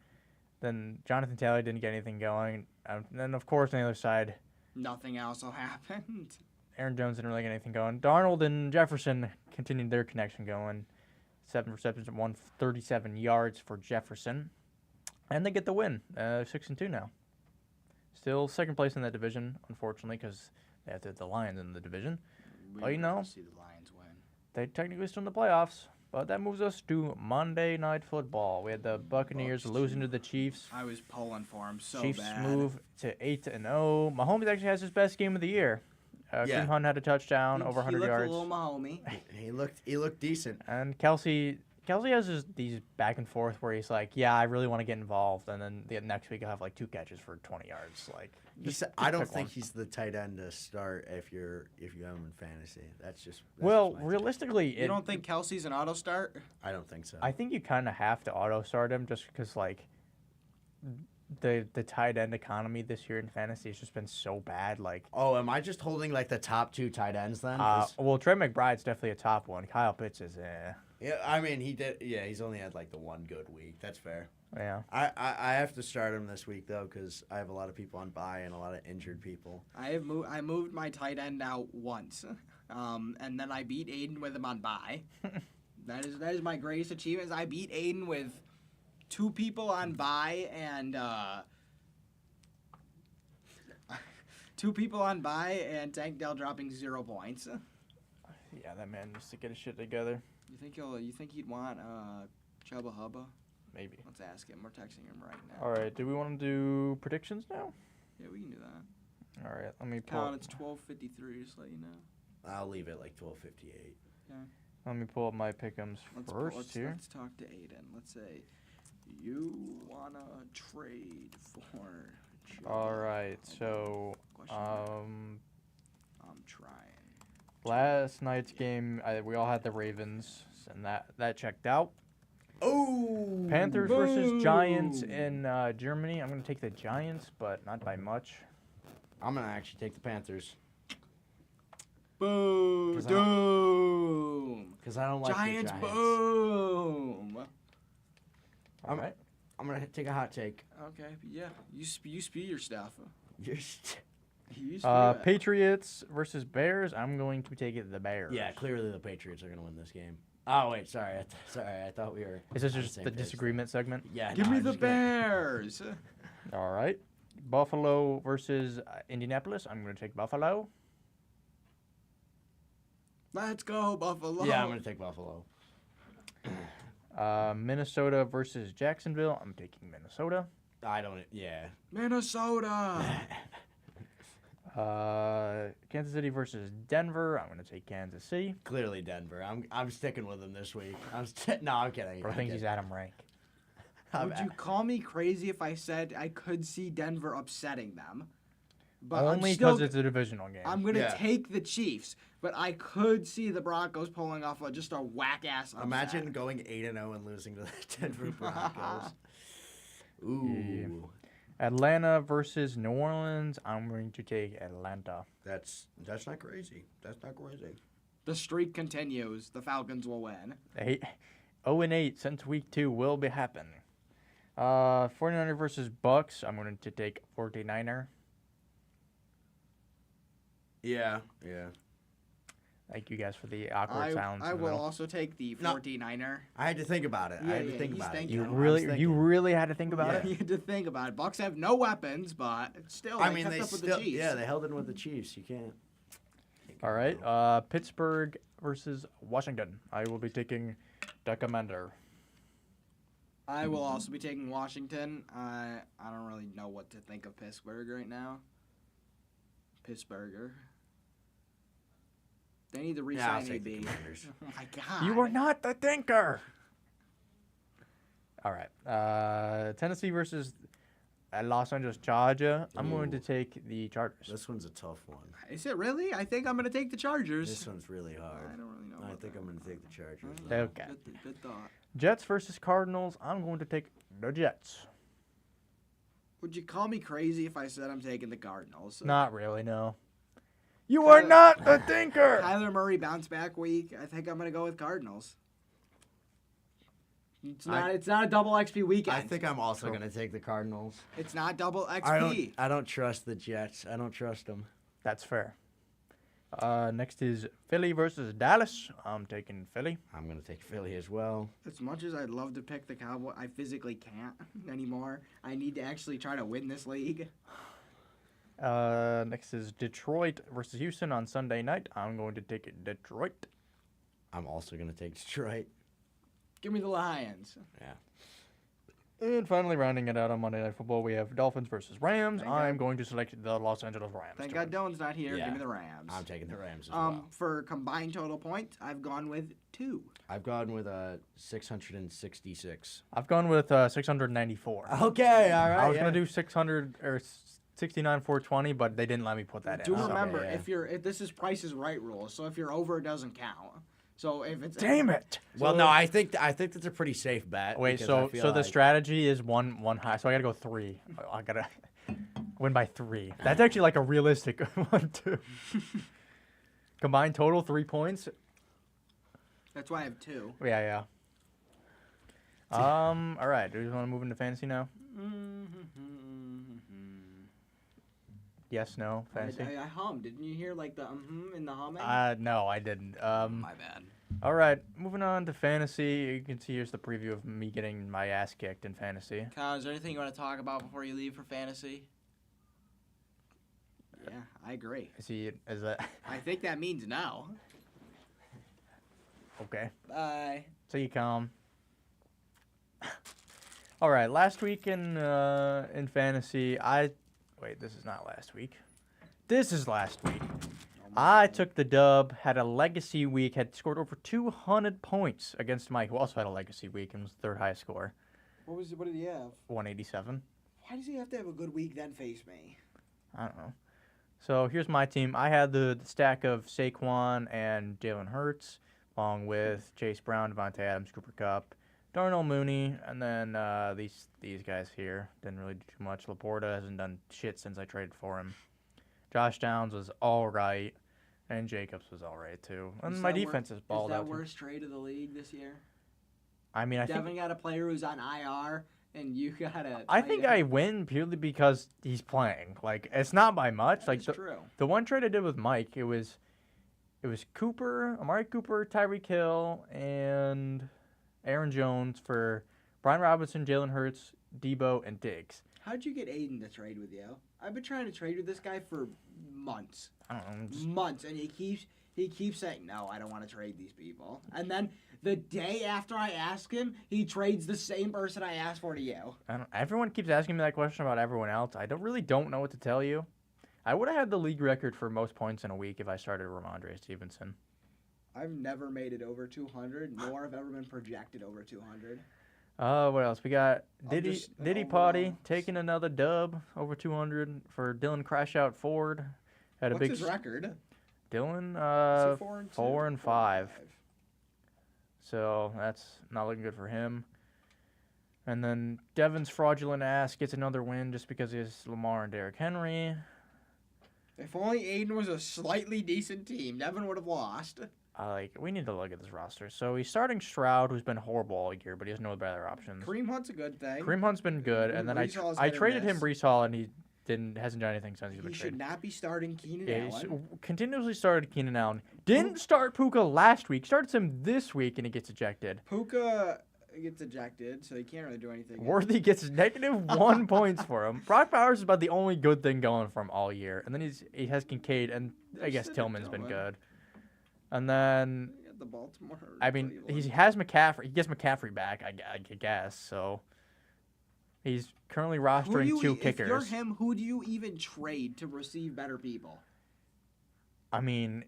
Then Jonathan Taylor didn't get anything going. And then, of course, on the other side, Nothing else happened. Aaron Jones didn't really get anything going. Darnold and Jefferson continued their connection going. 7 receptions and 137 yards for Jefferson. And they get the win. 6-2 now. Still second place in that division, unfortunately, because they have the Lions in the division. We Oh, you would know. love to see the Lions win. They technically still in the playoffs. But that moves us to Monday Night Football. We had the Buccaneers losing to the Chiefs. I was pulling for him so Chiefs bad. move to 8-0. Mahomes actually has his best game of the year. Yeah. Kareem Hunt had a touchdown, over 100 he yards. He looked a little Mahomey. He looked decent. And Kelsey has these back and forth where he's like, yeah, I really want to get involved. And then the next week he'll have like 2 catches for 20 yards. Like, I don't pick think one. he's the tight end to start if you have him in fantasy. That's Well, just my realistically, You don't think Kelsey's an auto start? I don't think so. I think you kind of have to auto start him just because like the tight end economy this year in fantasy has just been so bad. Like, Oh, am I just holding like the top 2 tight ends then? 'Cause- well, Trey McBride's definitely a top one. Kyle Pitts is, yeah, I mean he did. Yeah, he's only had like the one good week. That's fair. yeah. I have to start him this week though because I have a lot of people on bye and a lot of injured people. I moved my tight end out once, and then I beat Aiden with him on bye. that is my greatest achievement. Is I beat Aiden with 2 people on bye and 2 people on bye and Tank Dell dropping 0 points. Yeah, that man needs to get his shit together. You think he'd want Chubba Hubba? Maybe. Let's ask him. We're texting him right now. All right. Do we want to do predictions now? Yeah, we can do that. All right. Let me Colin, pull. it's 12:53. Just let you know. I'll leave it like 12:58. Let me pull up my pick'ems first here. Let's talk to Aiden. Let's say you wanna trade for. Chubba All right. So, Question mark? I'm trying. last night's game, we all had the Ravens, and that checked out. Oh, Panthers versus Giants in Germany. I'm gonna take the Giants, but not by much. I'm gonna actually take the Panthers Boom! 'Cause I Doom! because I don't like Giants! the Giants. Boom! All right. I'm gonna take a hot take. Okay, yeah. You spew your stuff. You're You spew it. Patriots versus Bears. I'm going to take it the Bears. yeah, clearly the Patriots are gonna win this game. Oh wait, sorry, I thought we were. Is this on just same the page. disagreement segment? Yeah, Give no, me I'm the just gonna- Bears. All right. Buffalo versus Indianapolis. I'm going to take Buffalo. Let's go Buffalo. Yeah, I'm gonna take Buffalo. Minnesota versus Jacksonville. I'm taking Minnesota. I don't. Yeah. Minnesota. Kansas City versus Denver. I'm going to take Kansas City. Clearly Denver. I'm sticking with them this week. No, I'm kidding. Bro I'm thinks he's kidding. Adam Rank. Would you call me crazy if I said I could see Denver upsetting them? But Only because it's a divisional game. I'm gonna Yeah. take the Chiefs, but I could see the Broncos pulling off just a whack ass. Imagine going 8-0 and losing to the Denver Broncos. Ooh, Atlanta versus New Orleans. I'm going to take Atlanta. that's not crazy. That's not crazy. the streak continues. The Falcons will win. 0-8 since week 2 will be happening. 49er versus Bucks. I'm going to take 49er. Yeah. Thank you guys for the awkward silence. I in the will middle. also take the No. 49er. I had to think about it. Yeah, I had to yeah, think he's about it. thinking. You I was really had to think about Yeah, it. you had to think about it. Bucks have no weapons, but still, I they mean, kept they up with still. the Chiefs. Yeah, they held in with the Chiefs. You can't. All right. Pittsburgh versus Washington. I will be taking the Commander. I will also be taking Washington. I don't really know what to think of Pittsburgh right now. Pittsburgher. They need to Yeah, I'll re-sign take the AB. Commanders. Oh my god. You are not the thinker. All right. Tennessee versus Los Angeles Chargers. I'm going to Ooh. take the Chargers. This one's a tough one. Is it really? I think I'm gonna take the Chargers. This one's really I hard. don't really know. I about think that I'm one. gonna take the Chargers. Mm. though. Okay. Good thought. Jets versus Cardinals. I'm going to take the Jets. Would you call me crazy if I said I'm taking the Cardinals? Not really, no. You are not the thinker. Kyler Murray bounce back week. I think I'm gonna go with Cardinals. It's not a double XP weekend. I think I'm also gonna take the Cardinals. it's not double I XP. don't trust the Jets. I don't trust them. That's fair. Next is Philly versus Dallas. I'm taking Philly. I'm gonna take Philly as well. As much as I'd love to pick the Cowboys, I physically can't anymore. I need to actually try to win this league. Next is Detroit versus Houston on Sunday night. I'm going to take Detroit. I'm also gonna take Detroit. Give me the Lions. And finally, rounding it out on Monday Night Football, we have Dolphins versus Rams. Thank I'm God. going to select the Los Angeles Rams. Thank to God win. Dylan's not here. Yeah. Give me the Rams. I'm taking the Rams as well. For combined total points, I've gone with 2. I've gone with 666. I've gone with 694. Okay, all right. I was going to do 600 or 69 420, but they didn't let me put that Do in. so- remember, yeah. if this is Price is Right rules, so if you're over, it doesn't count. So if it's Damn it! Well, no, I think that's a pretty safe bet. Wait, because so I feel so the like- strategy is one high, so I gotta go 3. I gotta win by 3. That's actually like a realistic one too. Combined total 3 points. that's why I have 2. Yeah. All right. Do you want to move into fantasy now? Yes. No. Fantasy. I hummed. Didn't you hear like the in the humming? No, I didn't. My bad. All right. Moving on to fantasy. You can see here's the preview of me getting my ass kicked in fantasy. Kyle, is there anything you want to talk about before you leave for fantasy? Yeah, I agree. Is that I think that means no. okay? Bye. So you calm. All right. Last week in fantasy, wait. This is not last week. This is last week. I took the dub. Had a legacy week. Had scored over 200 points against Mike, who also had a legacy week and was the third highest score. What did he have? 187. Why does he have to have a good week then face me? I don't know. So here's my team. I had the stack of Saquon and Jalen Hurts, along with Chase Brown, Devontae Adams, Cooper Kupp, Darnell Mooney, and then these guys here. Didn't really do too much. Laporta hasn't done shit since I traded for him. Josh Downs was all right, and Jacobs was all right too. And my defense is balled Is out. that worst trade of the league this year? I mean, I think Devin got a player who's on IR, and you got a. I think I win purely because he's playing. Like it's not by much. Like That's true. the one trade I did with Mike, it was Cooper, Amari Cooper, Tyreek Hill, and Aaron Jones for Brian Robinson, Jalen Hurts, Debo, and Diggs. How'd you get Aiden to trade with you? I've been trying to trade with this guy for months. I don't know. Months, and he keeps saying no. I don't want to trade these people. And then the day after I ask him, he trades the same person I asked for to you. Everyone keeps asking me that question about everyone else. I don't know what to tell you. I would have had the league record for most points in a week if I started Ramondre Stevenson. I've never made it over 200, nor have ever been projected over 200. What else? We got Diddy overall Potty taking another dub over 200 for Dylan Crash Out Ford. Had a What's big his record? Dylan Is he 4-2? 4 and 5. So that's not looking good for him. And then Devin's fraudulent ass gets another win just because he has Lamar and Derrick Henry. If only Aiden was a slightly decent team, Devin would have lost. We need to look at this roster. So he's starting Stroud, who's been horrible all year, but he has no better options. Kareem Hunt's a good thing. Kareem Hunt's been good, and then Brees Hall's I hit or traded him miss. Brees Hall, and he hasn't done anything since he's been He should traded. not be starting Keenan Yeah, he's Allen. continuously started Keenan Allen. Didn't start Puka last week. Starts him this week, and he gets ejected. Puka gets ejected, so he can't really do anything. Worthy gets -1 points for him. Brock Bowers is about the only good thing going for him all year. And then he has Kincaid, and I guess There's Tillman's been Tillman. good. And then, He got the Baltimore. I mean, Cleveland. he has McCaffrey. He gets McCaffrey back, I guess. So he's currently Who do rostering you 2 If kickers. you're him, who do you even trade to receive better people? I mean,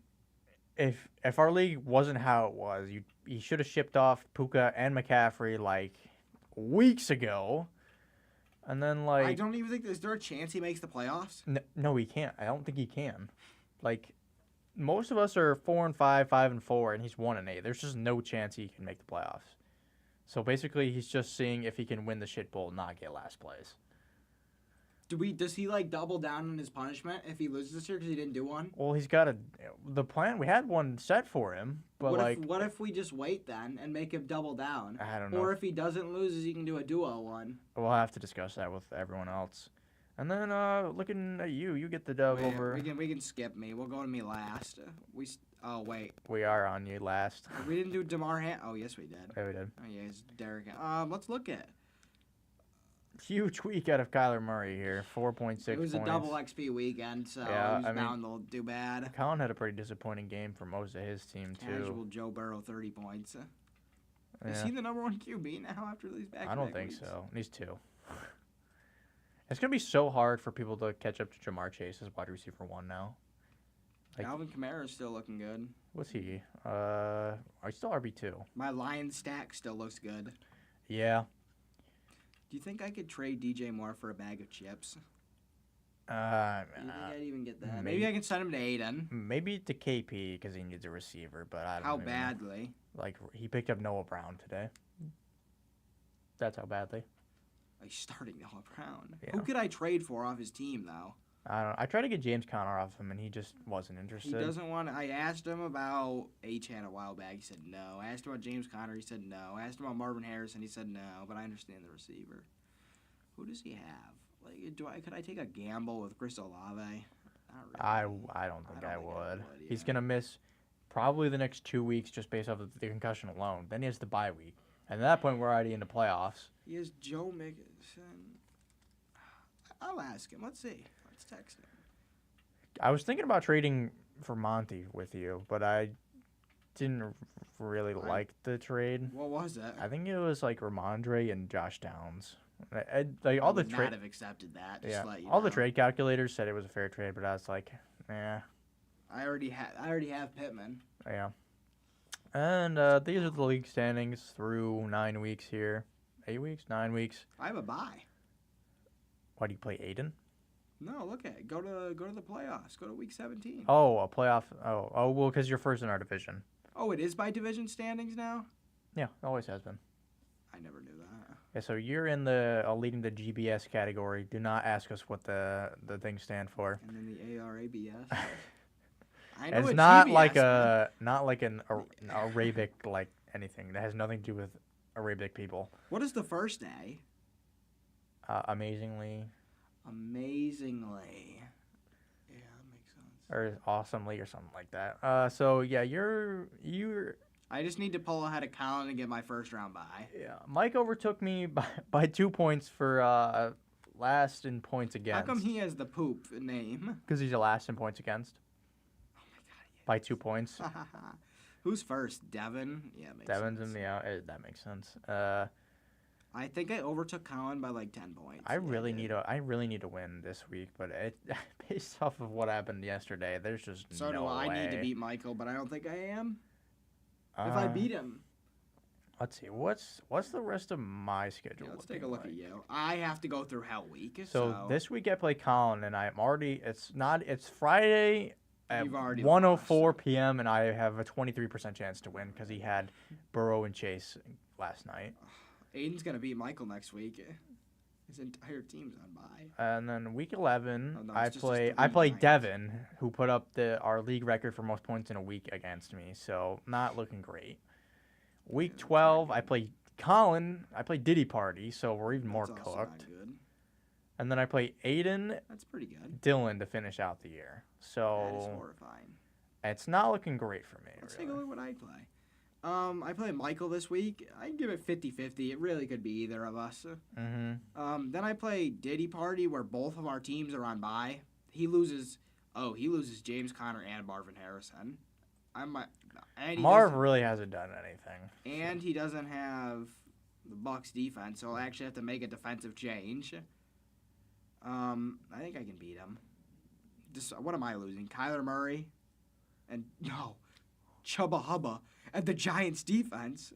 if our league wasn't how it was, he should have shipped off Puka and McCaffrey like weeks ago. And then I don't even think is there a chance he makes the playoffs? no, he can't. I don't think he can. Like, most of us are 4 and 5, 5 and 4, and he's 1 and 8. There's just no chance he can make the playoffs. So basically, he's just seeing if he can win the shit bowl, and not get last place. Does he double down on his punishment if he loses this year because he didn't do one? Well, he's got the plan. We had one set for him, but What if we just wait then and make him double down? I don't know. Or if he doesn't lose, he can do a duo one. We'll have to discuss that with everyone else. And then looking at you get the dub over. We can skip me. We'll go to me last. Oh wait, We are on you last. we didn't do Damar Oh yes, we did. Yeah, we did. Oh yeah, it's Derrick. Let's look at. Huge week out of Kyler Murray here, 4.6 points. It was a double XP weekend, so Yeah, he's I mean- bound to do bad. Colin had a pretty disappointing game for most of his team too. Casual Joe Burrow, 30 points. Is Yeah. he the number 1 QB now after these back? I don't think so. He's 2. It's gonna be so hard for people to catch up to Jamar Chase as wide receiver 1 now. Like- Alvin Kamara is still looking good. What's he? He's still RB2. My Lions stack still looks good. Yeah. Do you think I could trade DJ Moore for a bag of chips? Do you think I'd even get that? Maybe I can send him to Aiden. maybe to KP because he needs a receiver, but I don't. How even know. badly? Like he picked up Noah Brown today. That's how badly. Like starting Noah Brown. Yeah. Who could I trade for off his team though? I don't. I tried to get James Conner off him, and he just wasn't He interested. doesn't want. I asked him about Achan a while back. He said no. I asked him about James Conner. He said no. I asked him about Marvin Harrison. He said no. But I understand the receiver. Who does he have? Like, could I take a gamble with Chris Olave? Not really. I don't think I would. yeah. He's gonna miss probably the next 2 weeks just based off of the concussion alone. Then he has the bye week, and at that point we're already into playoffs. He has Joe Mixon. I'll ask him. Let's see. Let's text him. I was thinking about trading for Monty with you, but I didn't really like the trade. What was it? I think it was like Ramondre and Josh Downs. Like all I the would not trade, have accepted that. Just yeah, to let you all the know. trade calculators said it was a fair trade, but I was like, I already have Pittman. yeah. And these are the league standings through 9 weeks here. 8 weeks, 9 weeks. I have a bye. Why do you play Aiden? No, look at it. Go to the playoffs. Go to week 17. Oh, a playoff. Oh, well, because you're first in our division. Oh, it is by division standings now? Yeah, always has been. I never knew that. Yeah, so you're in leading the GBS category. Do not ask us what the things stand for. And then the ARABS. I know It's what not GBS like meant. an Arabic like anything. That has nothing to do with Arabic people. What is the first A? Amazingly Amazingly. Yeah, that makes sense. or awesomely or something like that. So yeah, you're I just need to pull ahead of Colin and get my first round bye. yeah. Mike overtook me by 2 points for last in points How against. come he has the poop name? Because he's the last in points against Oh by 2 points. my god. Who's first? Devin? Yeah, makes Devin's sense. in the out. That makes sense. I think I overtook Colin by like 10 points. I really did. need to win this week, but based off of what happened yesterday, there's just So no do I. way. Need to beat Michael, but I don't think I am. If I beat him. Let's see. What's the rest of my schedule? Yeah, let's take looking a look like? at you. I have to go through Hell Week. So this week I play Colin, and I'm already. It's Friday at You've already 1:04 p.m. and I have a 23% chance to win because he had Burrow and Chase last night. Aiden's going to beat Michael next week. His entire team's on bye. And then week 11, Oh, no, I it's just play the I week play behind. Devin, who put up our league record for most points in a week against me. So not looking great. Week Yeah, that's 12, not I good. play Colin. I play Diddy Party, so we're even more That's also not cooked. good. And then I play Aiden, That's pretty good. Dylan to finish out the year. That is So horrifying. it's not looking great for me. Let's really. take a look what I play. I play Michael this week. I give it 50-50. It really could be either of us. Mm-hmm. Then I play Diddy Party, where both of our teams are on bye. He loses James Conner and Marvin Harrison. And he Marv doesn't- really hasn't done anything. and he doesn't have the Bucks defense, so I'll actually have to make a defensive change. I think I can beat him. Just what am I losing? Kyler Murray, and Chubba Hubba and the Giants defense.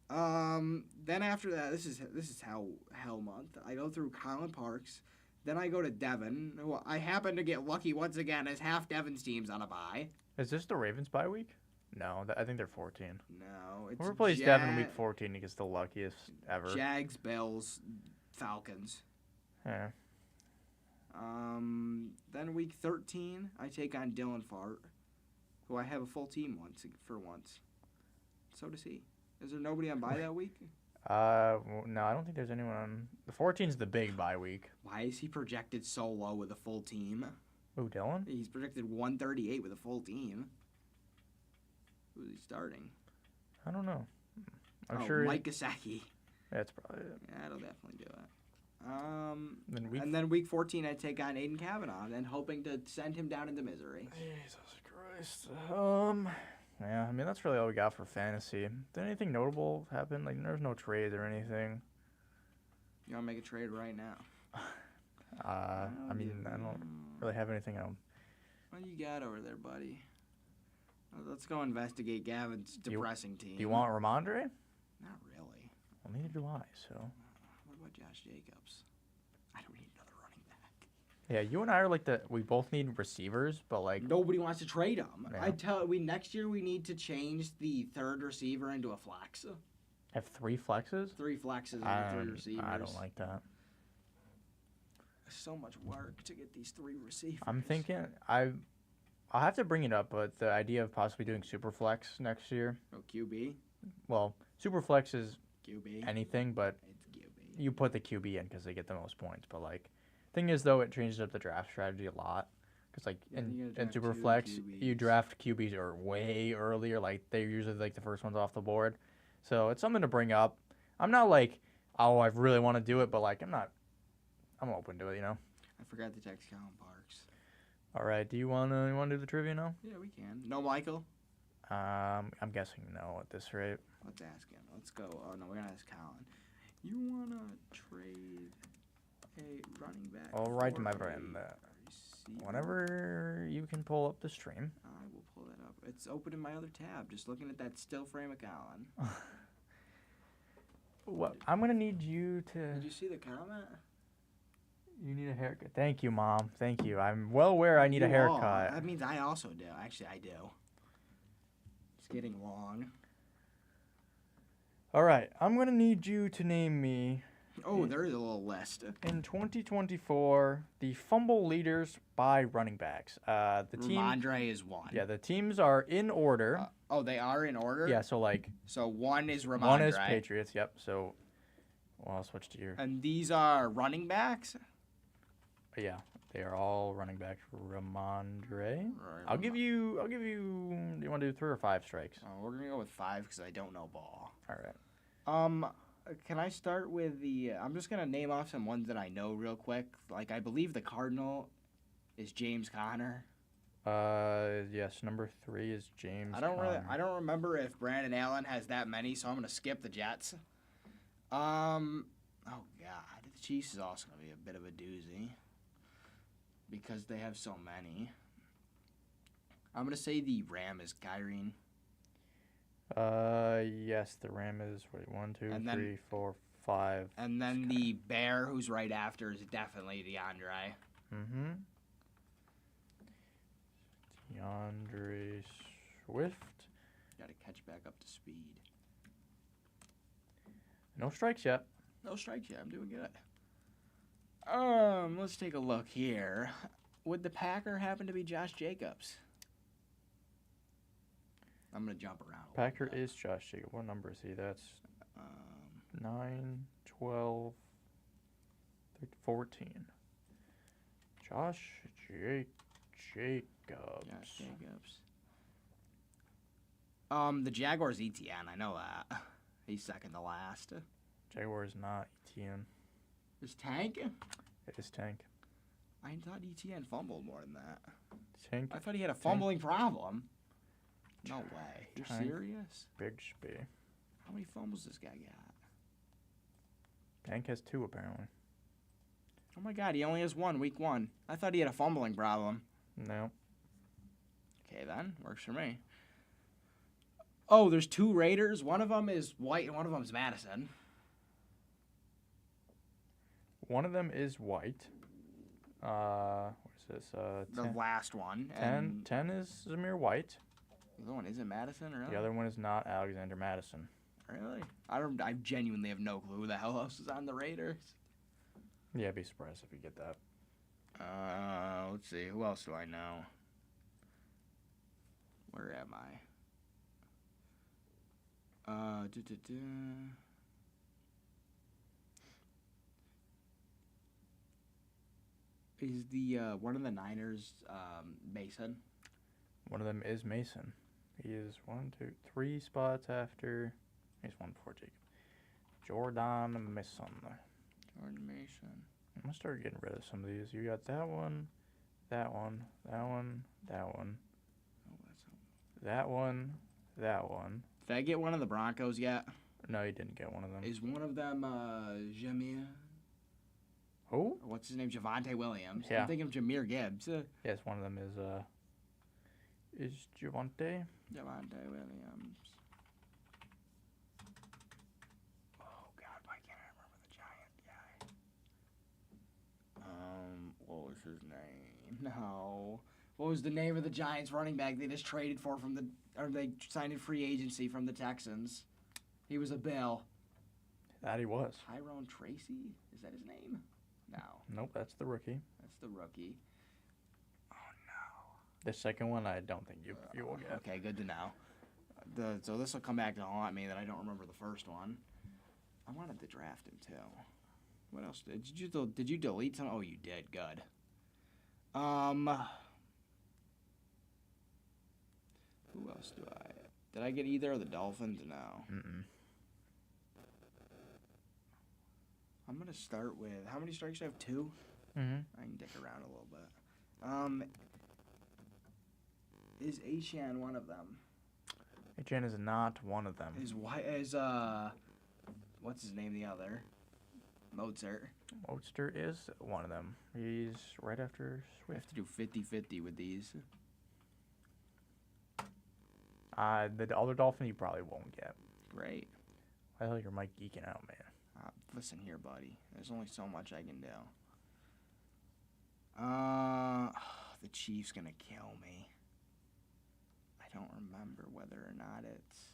Then after that, this is hell month. I go through Colin Parks, then I go to Devin, who I happen to get lucky once again as half Devin's team's on a bye. Is this the Ravens bye week? No, I think they're 14. No, it's Whoever plays Devin week 14 he gets the luckiest ever. Jags, Bills, Falcons. Yeah. Then week 13, I take on Dylan Fart, who I have a full team for once. So does he. Is there nobody on bye that week? No, I don't think there's anyone on. The 14's the big bye week. Why is he projected so low with a full team? Ooh, Dylan? He's projected 138 with a full team. Who's he starting? I don't know. I'm sure. Mike Gesicki. That's probably it. Yeah, that'll definitely do it. Then And then week 14, I take on Aiden Kavanaugh, and hoping to send him down into misery. Jesus Christ. Yeah, I mean, that's really all we got for fantasy. Did anything notable happen? Like, there's no trades or anything. You want to make a trade right now? I mean, I don't really have anything else. What do you got over there, buddy? Let's go investigate Gavin's depressing team. Do you want Ramondre? Not really. Well, neither do I, so. What about Josh Jacobs? I don't need another running back. Yeah, you and I are like we both need receivers, but like. Nobody wants to trade him. Yeah. Next year we need to change the third receiver into a flex. Have 3 flexes? 3 flexes and 3 receivers. I don't like that. So much work to get these 3 receivers. I'm thinking I'll have to bring it up, but the idea of possibly doing super flex next year. Oh, QB? Well, super flex is QB. anything, but It's QB. you put the QB in because they get the most points. But like, thing is though, it changes up the draft strategy a lot. Because like Yeah, you gotta in draft super 2 flex, QBs. you draft QBs or way earlier. Like they're usually like the first ones off the board. So it's something to bring up. I'm not like, oh, I really want to do it, but like I'm open to it, you know. I forgot to text Colin Parks. All right, do you wanna do the trivia now? Yeah, we can. No, Michael? I'm guessing no at this rate. Let's ask him. Let's go. Oh, no, we're going to ask Colin. You want to trade a running back? All right, for my a friend. receiver? Whenever you can pull up the stream. I will pull that up. It's open in my other tab. Just looking at that still frame of Colin. What? I'm gonna need you to. Did you see the comment? You need a haircut. Thank you, Mom. Thank you. I'm well aware I need a You haircut. are. That means I also do. Actually, I do. It's getting long. All right, I'm gonna need you to name me Oh, there is a little list. in 2024 the fumble leaders by running backs. The team. Ramondre is 1. Yeah, the teams are in order. Oh, they are in order? Yeah, so like So 1 is Ramondre. 1 is Patriots. Yep. So, well, I'll switch to your. And these are running backs? Yeah, they are all running backs. Ramondre. I'll give you. Do you want to do 3 or 5 strikes? Oh, we're gonna go with 5 because I don't know ball. All right. Can I start with the? I'm just gonna name off some ones that I know real quick. Like I believe the Cardinal is James Conner. Yes. Number 3 is James. I don't Conner. remember if Brandon Allen has that many, so I'm gonna skip the Jets. Oh God, the Chiefs is also gonna be a bit of a doozy because they have so many. I'm gonna say the Ram is Kyrene. Yes. The Ram is 1, 2, And then- 3, 4, 5. And then the Bear, who's right after, is definitely DeAndre. Mm-hmm. DeAndre Swift. Got to catch back up to speed. No strikes yet. No strikes yet. I'm doing good. Let's take a look here. Would the Packer happen to be Josh Jacobs? I'm gonna jump around. a little Packer bit. is Josh Jacobs. What number is he? That's Um, 9, 12, 14. Josh Jacobs. Josh Jacobs. The Jaguars ETN. I know that. He's second to last. Jaguars not ETN. Is Tank? It is Tank. I thought ETN fumbled more than that. Tank. I thought he had a fumbling problem. No way. You're Tank. serious? Bigsby. How many fumbles this guy got? Tank has 2 apparently. Oh my God, he only has 1 week 1. I thought he had a fumbling problem. No. Okay, then. Works for me. Oh, there's 2 Raiders. One of them is White and one of them is Madison. One of them is white. What is this? The 10, last one. 10, And 10 is Zamir White. the other one isn't Madison, really? The other one is not Alexander Madison. Really? I genuinely have no clue who the hell else is on the Raiders. Yeah, I'd be surprised if you get that. Let's see. Who else do I know? Where am I? Is the one of the Niners Mason? One of them is Mason. He is 1, 2, 3 spots after. He's 1 before Jacob. Jordan Mason. Jordan Mason. I'm gonna start getting rid of some of these. You got that one, that one, that one, that one, Oh, that's that one, that one. Did I get one of the Broncos yet? No, you didn't get one of them. Is one of them Jameer? Who? Or what's his name? Javonte Williams. Yeah. I'm thinking of Jameer Gibbs. Yes, one of them is Javonte. Javonte Williams. Oh God, why can't I remember the Giant guy? What was his name? No. What was the name of the Giants running back they just traded for or they signed in free agency from the Texans? He was a Bill. That he was. Tyrone Tracy? Is that his name? No. Nope, that's the rookie. That's the rookie. Oh The second one, I don't think you will no. get. Okay, good to know. So this will come back to haunt me that I don't remember the first one. I wanted to draft him too. What else did you delete some? Oh, you did. Good. Who else do I? Did I get either of the Dolphins? No. Mm-mm. I'm gonna start with how many strikes do I have? 2. Mm-hmm. I can dick around a little bit. Is Achan one of them? Etienne is not one of them. What's his name? The other, Mozart. Oatster is one of them. He's right after We have Swift. to do 50-50 with these. The other Dolphin you probably won't get. Great. I thought you're Mike geeking out, man. Listen here, buddy. There's only so much I can do. The Chief's gonna kill me. I don't remember whether or not it's.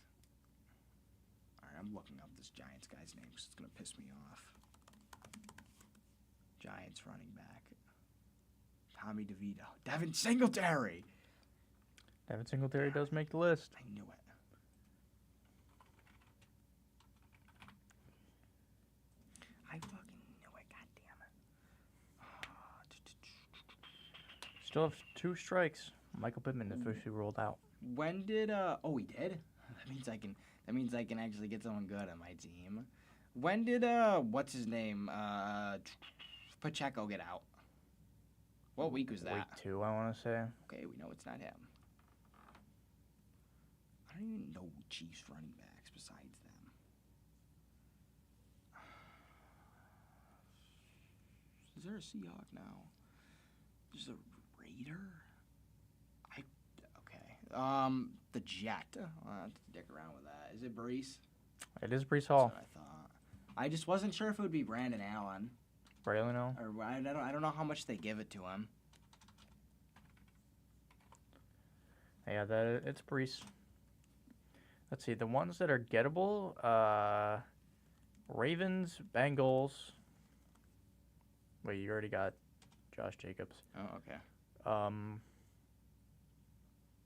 Alright, I'm looking up this Giants guy's name because it's gonna piss me off. Giants running back. Tommy DeVito. Devin Singletary! Devin Singletary does make the list. I knew it. I fucking knew it, goddammit. Still have 2 strikes. Michael Pittman officially rolled out. When did oh he did? That means I can actually get someone good on my team. When did what's his name? Pacheco get out? What week was that? Week 2, I want to say. Okay, we know it's not him. I don't even know Chiefs running backs besides them. Is there a Seahawk now? There's a Raider? The Jet. I'll have to dick around with that. Is it Brees? It is Brees That's Hall. what I thought. I just wasn't sure if it would be Brandon Allen. Braylon L. Or I don't know how much they give it to him. Yeah, it's Brees. Let's see, the ones that are gettable, Ravens, Bengals. Wait, you already got Josh Jacobs. Oh, okay.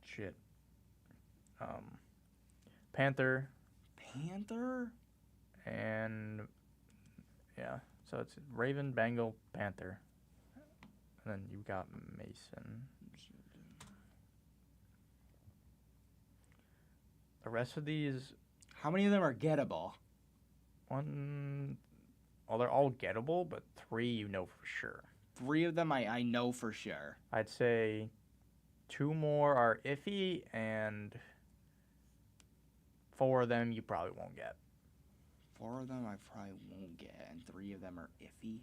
Shit. Panther, Panther? and yeah, so it's Raven, Bengal, Panther. And then you got Mason. The rest of these, How many of them are gettable? they're all gettable, but 3 you know for sure. 3 of them I know for sure. I'd say 2 more are iffy, and 4 of them you probably won't get. 4 of them I probably won't get, and 3 of them are iffy.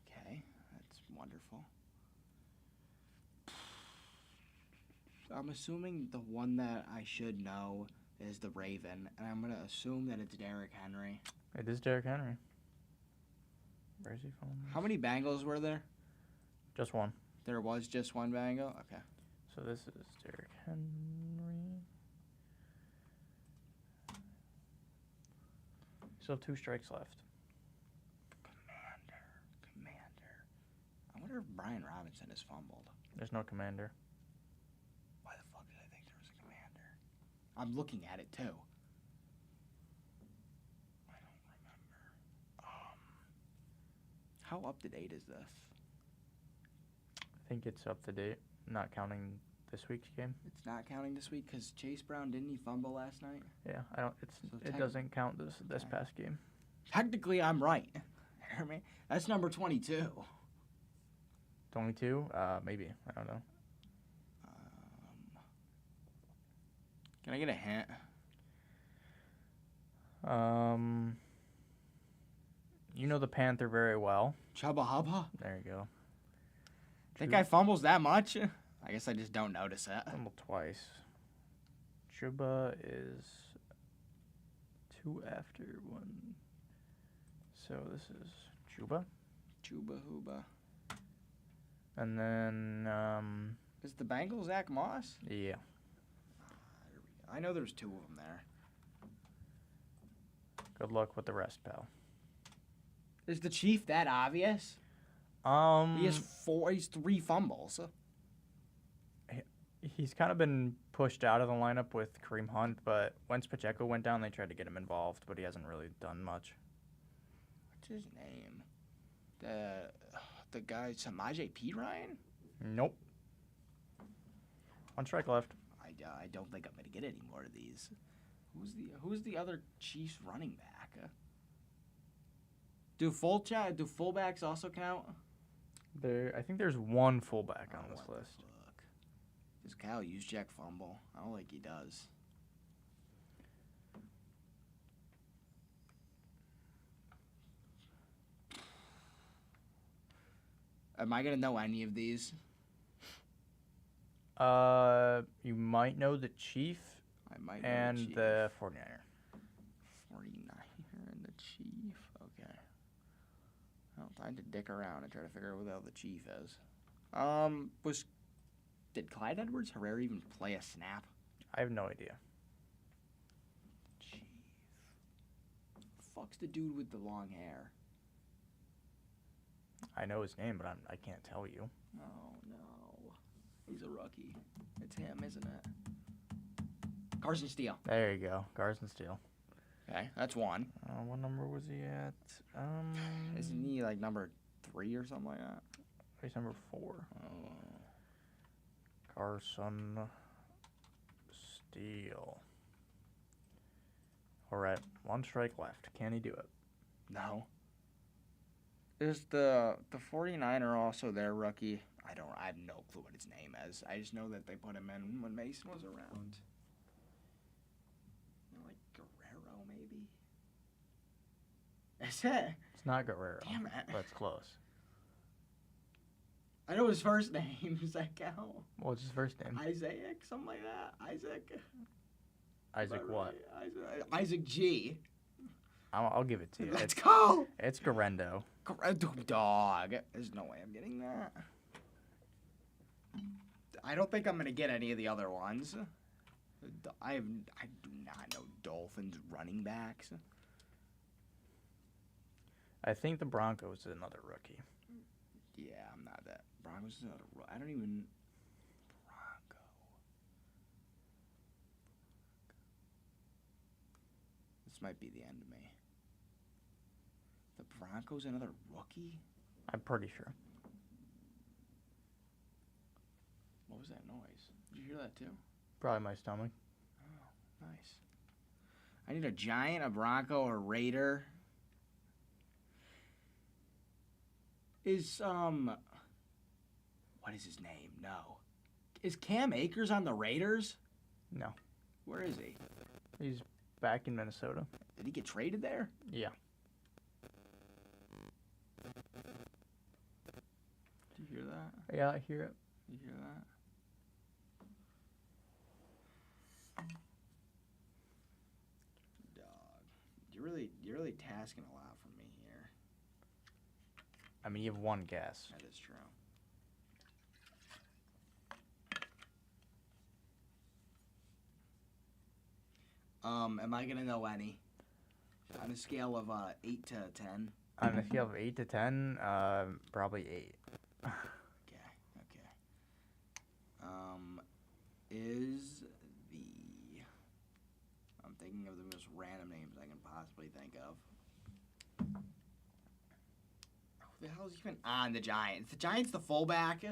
Okay, that's wonderful. I'm assuming the one that I should know is the Raven, and I'm going to assume that it's Derrick Henry. It is Derrick Henry. Where's he from? How many Bengals were there? Just 1. There was just 1 Bengal? Okay. So this is Derrick Henry. Still have 2 strikes left. Commander. I wonder if Brian Robinson is fumbled. There's no commander. Why the fuck did I think there was a commander? I'm looking at it too. I don't remember. How up to date is this? I think it's up to date, not counting this week's game. It's not counting this week because Chase Brown didn't he fumble last night? Yeah, I don't. It tech- doesn't count this Okay. past game. Technically, I'm right. Hear me? That's number 22. 22? Maybe. I don't know. Can I get a hint? You know the Panther very well. Chubba Hubba? There you go. Think I fumbles that much? I guess I just don't notice it. Fumbled twice. Chuba is 2 after 1. So this is Chuba. Chuba Hooba. And then, Is the Bengal Zach Moss? yeah. I know there's 2 of them there. Good luck with the rest, pal. Is the Chief that obvious? He has 3 fumbles. He's kind of been pushed out of the lineup with Kareem Hunt, but once Pacheco went down, they tried to get him involved, but he hasn't really done much. What's his name? The guy, Samaje P. Ryan? Nope. 1 strike left. I don't think I'm gonna get any more of these. Who's the other Chiefs running back? Do fullbacks also count? I think there's 1 fullback on this what the list. fuck? Does Kyle Juszczyk fumble? I don't think he does. Am I gonna know any of these? You might know the Chief I might know and Chief. the 49er. 49er and the Chief. Okay. Well, time to dick around and try to figure out who the hell the Chief is. Did Clyde Edwards-Helaire even play a snap? I have no idea. Chief. Fuck's the dude with the long hair? I know his name, but I can't tell you. Oh no. He's a rookie. It's him, isn't it? Carson Steele. There you go. Garson Steele. Okay, that's 1. What number was he at? Isn't he like number 3 or something like that? He's number 4. Oh. Carson Steele. All right, 1 strike left. Can he do it? No. Is the 49er also their rookie? I have no clue what his name is. I just know that they put him in when Mason was around. Like Guerrero, maybe? Is it? It's not Guerrero. Damn it. But it's close. I know his first name. Does that count? What's his first name? Isaac? Something like that? Isaac? Isaac what? Isaac G. I'll give it to you. Let's go! It's Garendo. Dog. There's no way I'm getting that. I don't think I'm going to get any of the other ones. I do not know Dolphins running backs. I think the Broncos is another rookie. Yeah, I'm not that. Broncos is another. I don't even. Bronco. This might be the end of me. The Broncos another rookie? I'm pretty sure. What was that noise? Did you hear that too? Probably my stomach. Oh, nice. I need a Giant, a Bronco, a Raider. What is his name? No. Is Cam Akers on the Raiders? No. Where is he? He's back in Minnesota. Did he get traded there? Yeah. Did you hear that? Yeah, I hear it. You hear that? Dog. You're really tasking a lot from me here. I mean, you have 1 guess. That is true. Am I gonna know any? On a scale of 8 to 10. On a scale of 8 to 10, probably 8. Okay. Is the... I'm thinking of the most random names I can possibly think of. Who the hell is even on the Giants? The Giants the fullback? No.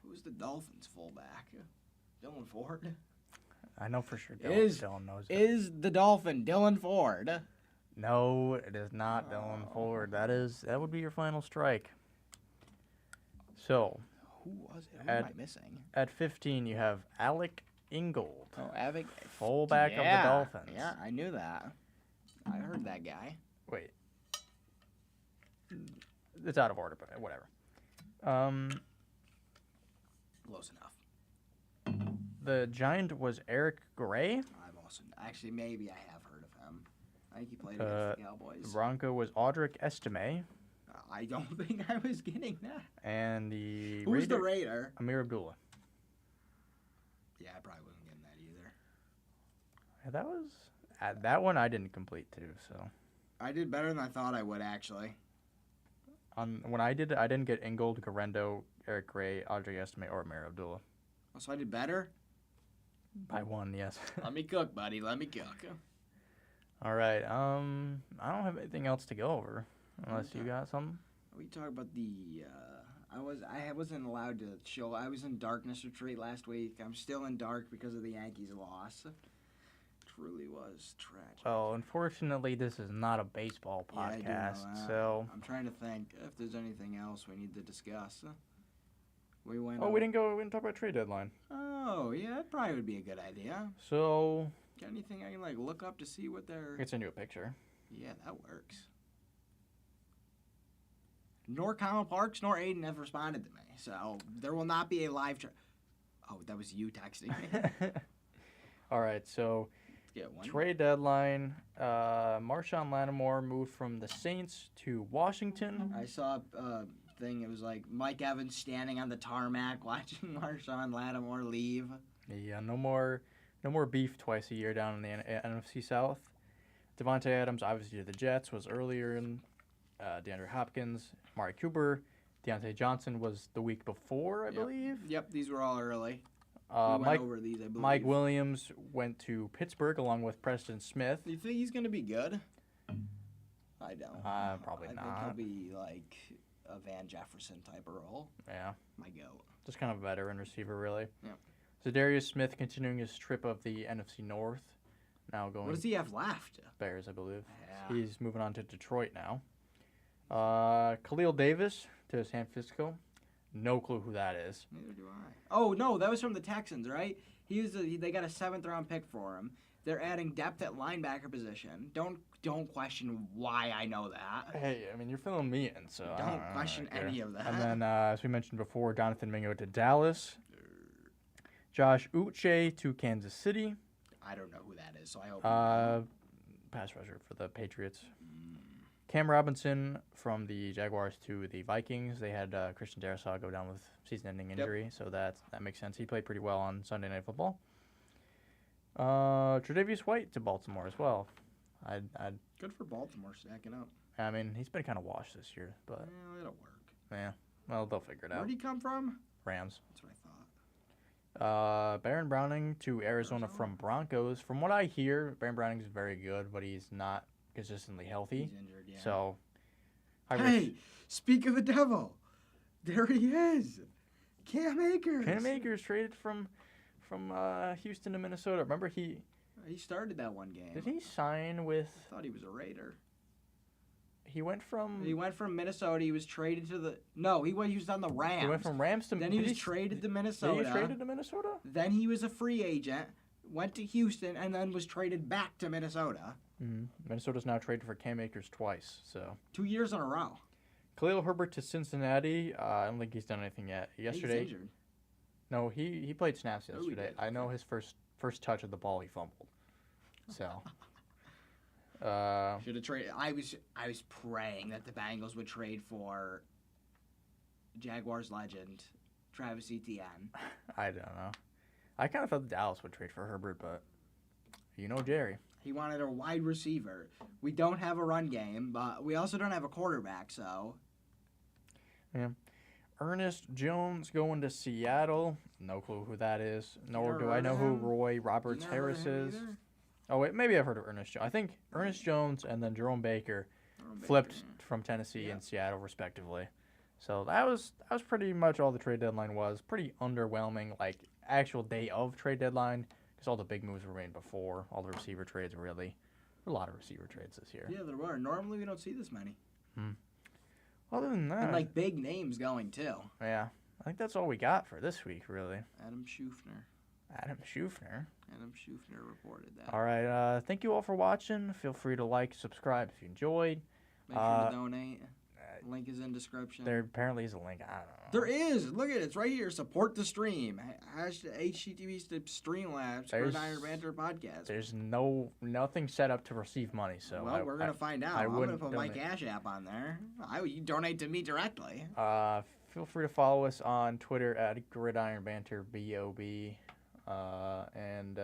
Who's the Dolphins fullback? Dylan Ford? I know for sure Dylan knows it. Is the Dolphin Dylan Ford? No, it is not Dylan Ford. That would be your final strike. So, Who was it? Who At- am I missing? At 15, you have Alec Ingold, Oh, Avic. fullback of the Dolphins. Yeah, I knew that. I heard that guy. Wait. It's out of order, but whatever. Close enough. The Giant was Eric Gray. I've also actually maybe I have heard of him. I think he played against the The Cowboys. Bronco was Audric Estime. I don't think I was getting that. And the Who's the Raider? Amir Abdullah. Yeah, I probably wasn't getting that either. Yeah, that was that one I didn't complete too. So I did better than I thought I would actually. when I did it, I didn't get Ingold, Garendo, Eric Gray, Audrey Estime, or Amir Abdullah. Oh, so I did better? By one, yes. Let me cook, buddy. Let me cook. All right. I don't have anything else to go over unless you Okay. got something. We talk about the. I wasn't allowed to show. I was in darkness retreat last week. I'm still in dark because of the Yankees' loss. Truly was tragic. Well, unfortunately, this is not a baseball Yeah, I do know podcast, that. so. I'm trying to think if there's anything else we need to discuss. We went. Oh, we didn't talk about trade deadline. Oh, yeah, that probably would be a good idea. So Got anything I can like look up to see what they're? I can send you a picture. Yeah, that works. Nor Kyle Parks nor Aiden have responded to me, so there will not be a live. Oh, that was you texting me. All right, so Get one. trade deadline. Marshawn Lattimore moved from the Saints to Washington. I saw a thing. It was like Mike Evans standing on the tarmac watching Marshawn Lattimore leave. Yeah, no more beef twice a year down in the NFC South. Devontae Adams, obviously to the Jets, was earlier in DeAndre Hopkins, Amari Cooper, Deontay Johnson was the week before, I Yep. believe. Yep, these were all early. We went Mike over these, I believe. Mike Williams went to Pittsburgh along with Preston Smith. Do you think he's gonna be good? I don't. Probably I think not. he'll be like a Van Jefferson type of role. Yeah, My goat. just kind of a veteran receiver, really. Yep. Zadarius Smith continuing his trip of the NFC North, now going What does he have left? Bears, I believe. Yeah. He's moving on to Detroit now. Khalil Davis to San Francisco. No clue who that is. Neither do I. Oh no, that was from the Texans, right? They got a 7th round pick for him. They're adding depth at linebacker position. Don't question why I know that. Hey, I mean, you're filling me in, so I Don't don't question really care. any of that. And then, as we mentioned before, Jonathan Mingo to Dallas. Josh Uche to Kansas City. I don't know who that is, so I hope. Pass rusher for the Patriots. Cam Robinson from the Jaguars to the Vikings. They had Christian Darrisaw go down with season-ending injury, so that makes sense. He played pretty well on Sunday Night Football. Tre'Davious White to Baltimore as well. Good for Baltimore stacking up. I mean, he's been kind of washed this year, but Well, it'll work. yeah, well, they'll figure it out. Where'd he come from? Rams. That's what I thought. Baron Browning to Arizona from Broncos. From what I hear, Baron Browning's very good, but he's not consistently healthy. He's injured, yeah. So, Hey, speak of the devil. There he is. Cam Akers. Cam Akers traded from Houston to Minnesota. Remember He started that one game. did he sign with? I thought he was a Raider. He went from. He went from Minnesota. He was traded to the. No, he was on the Rams. He went from Rams to. Then he did was traded to Minnesota. Did he traded to Minnesota? Then he was a free agent, went to Houston, and then was traded back to Minnesota. Mm-hmm. Minnesota's now traded for Cam Akers twice. So 2 years in a row. Khalil Herbert to Cincinnati. I don't think he's done anything yet. Yesterday, He's injured. no, he played snaps Oh, he yesterday. did. I know his first touch of the ball he fumbled. So. Should have traded. I was praying that the Bengals would trade for Jaguars legend Travis Etienne. I don't know. I kind of thought Dallas would trade for Herbert, but you know Jerry. He wanted a wide receiver. We don't have a run game, but we also don't have a quarterback, so. Ernest Jones going to Seattle. No clue who that is. Nor Never do I heard know of who him? Roy Roberts You never heard Harris of him is. either? Oh wait, maybe I've heard of Ernest Jones. I think Ernest Jones and then Jerome Baker Baker. flipped from Tennessee Yeah. and Seattle respectively. So that was pretty much all the trade deadline was. Pretty underwhelming, like actual day of trade deadline, because all the big moves were made before. All the receiver trades really. A lot of receiver trades this year. Yeah, there were. Normally we don't see this many. Other than that, And like big names going too. yeah, I think that's all we got for this week, really. Adam Schufner. Adam Schufner. Adam Schufner reported that. All right. Thank you all for watching. Feel free to like, subscribe if you enjoyed. Make sure to donate. Link is in description. There apparently is a link. I don't know. There is. Look at it. It's right here. Support the stream. HGTV Streamlabs Gridiron Banter podcast. There's nothing set up to receive money, so Well, we're gonna find out. I I'm gonna wouldn't put my donate. Cash App on there. You donate to me directly. Feel free to follow us on Twitter at Gridiron Banter BOB, and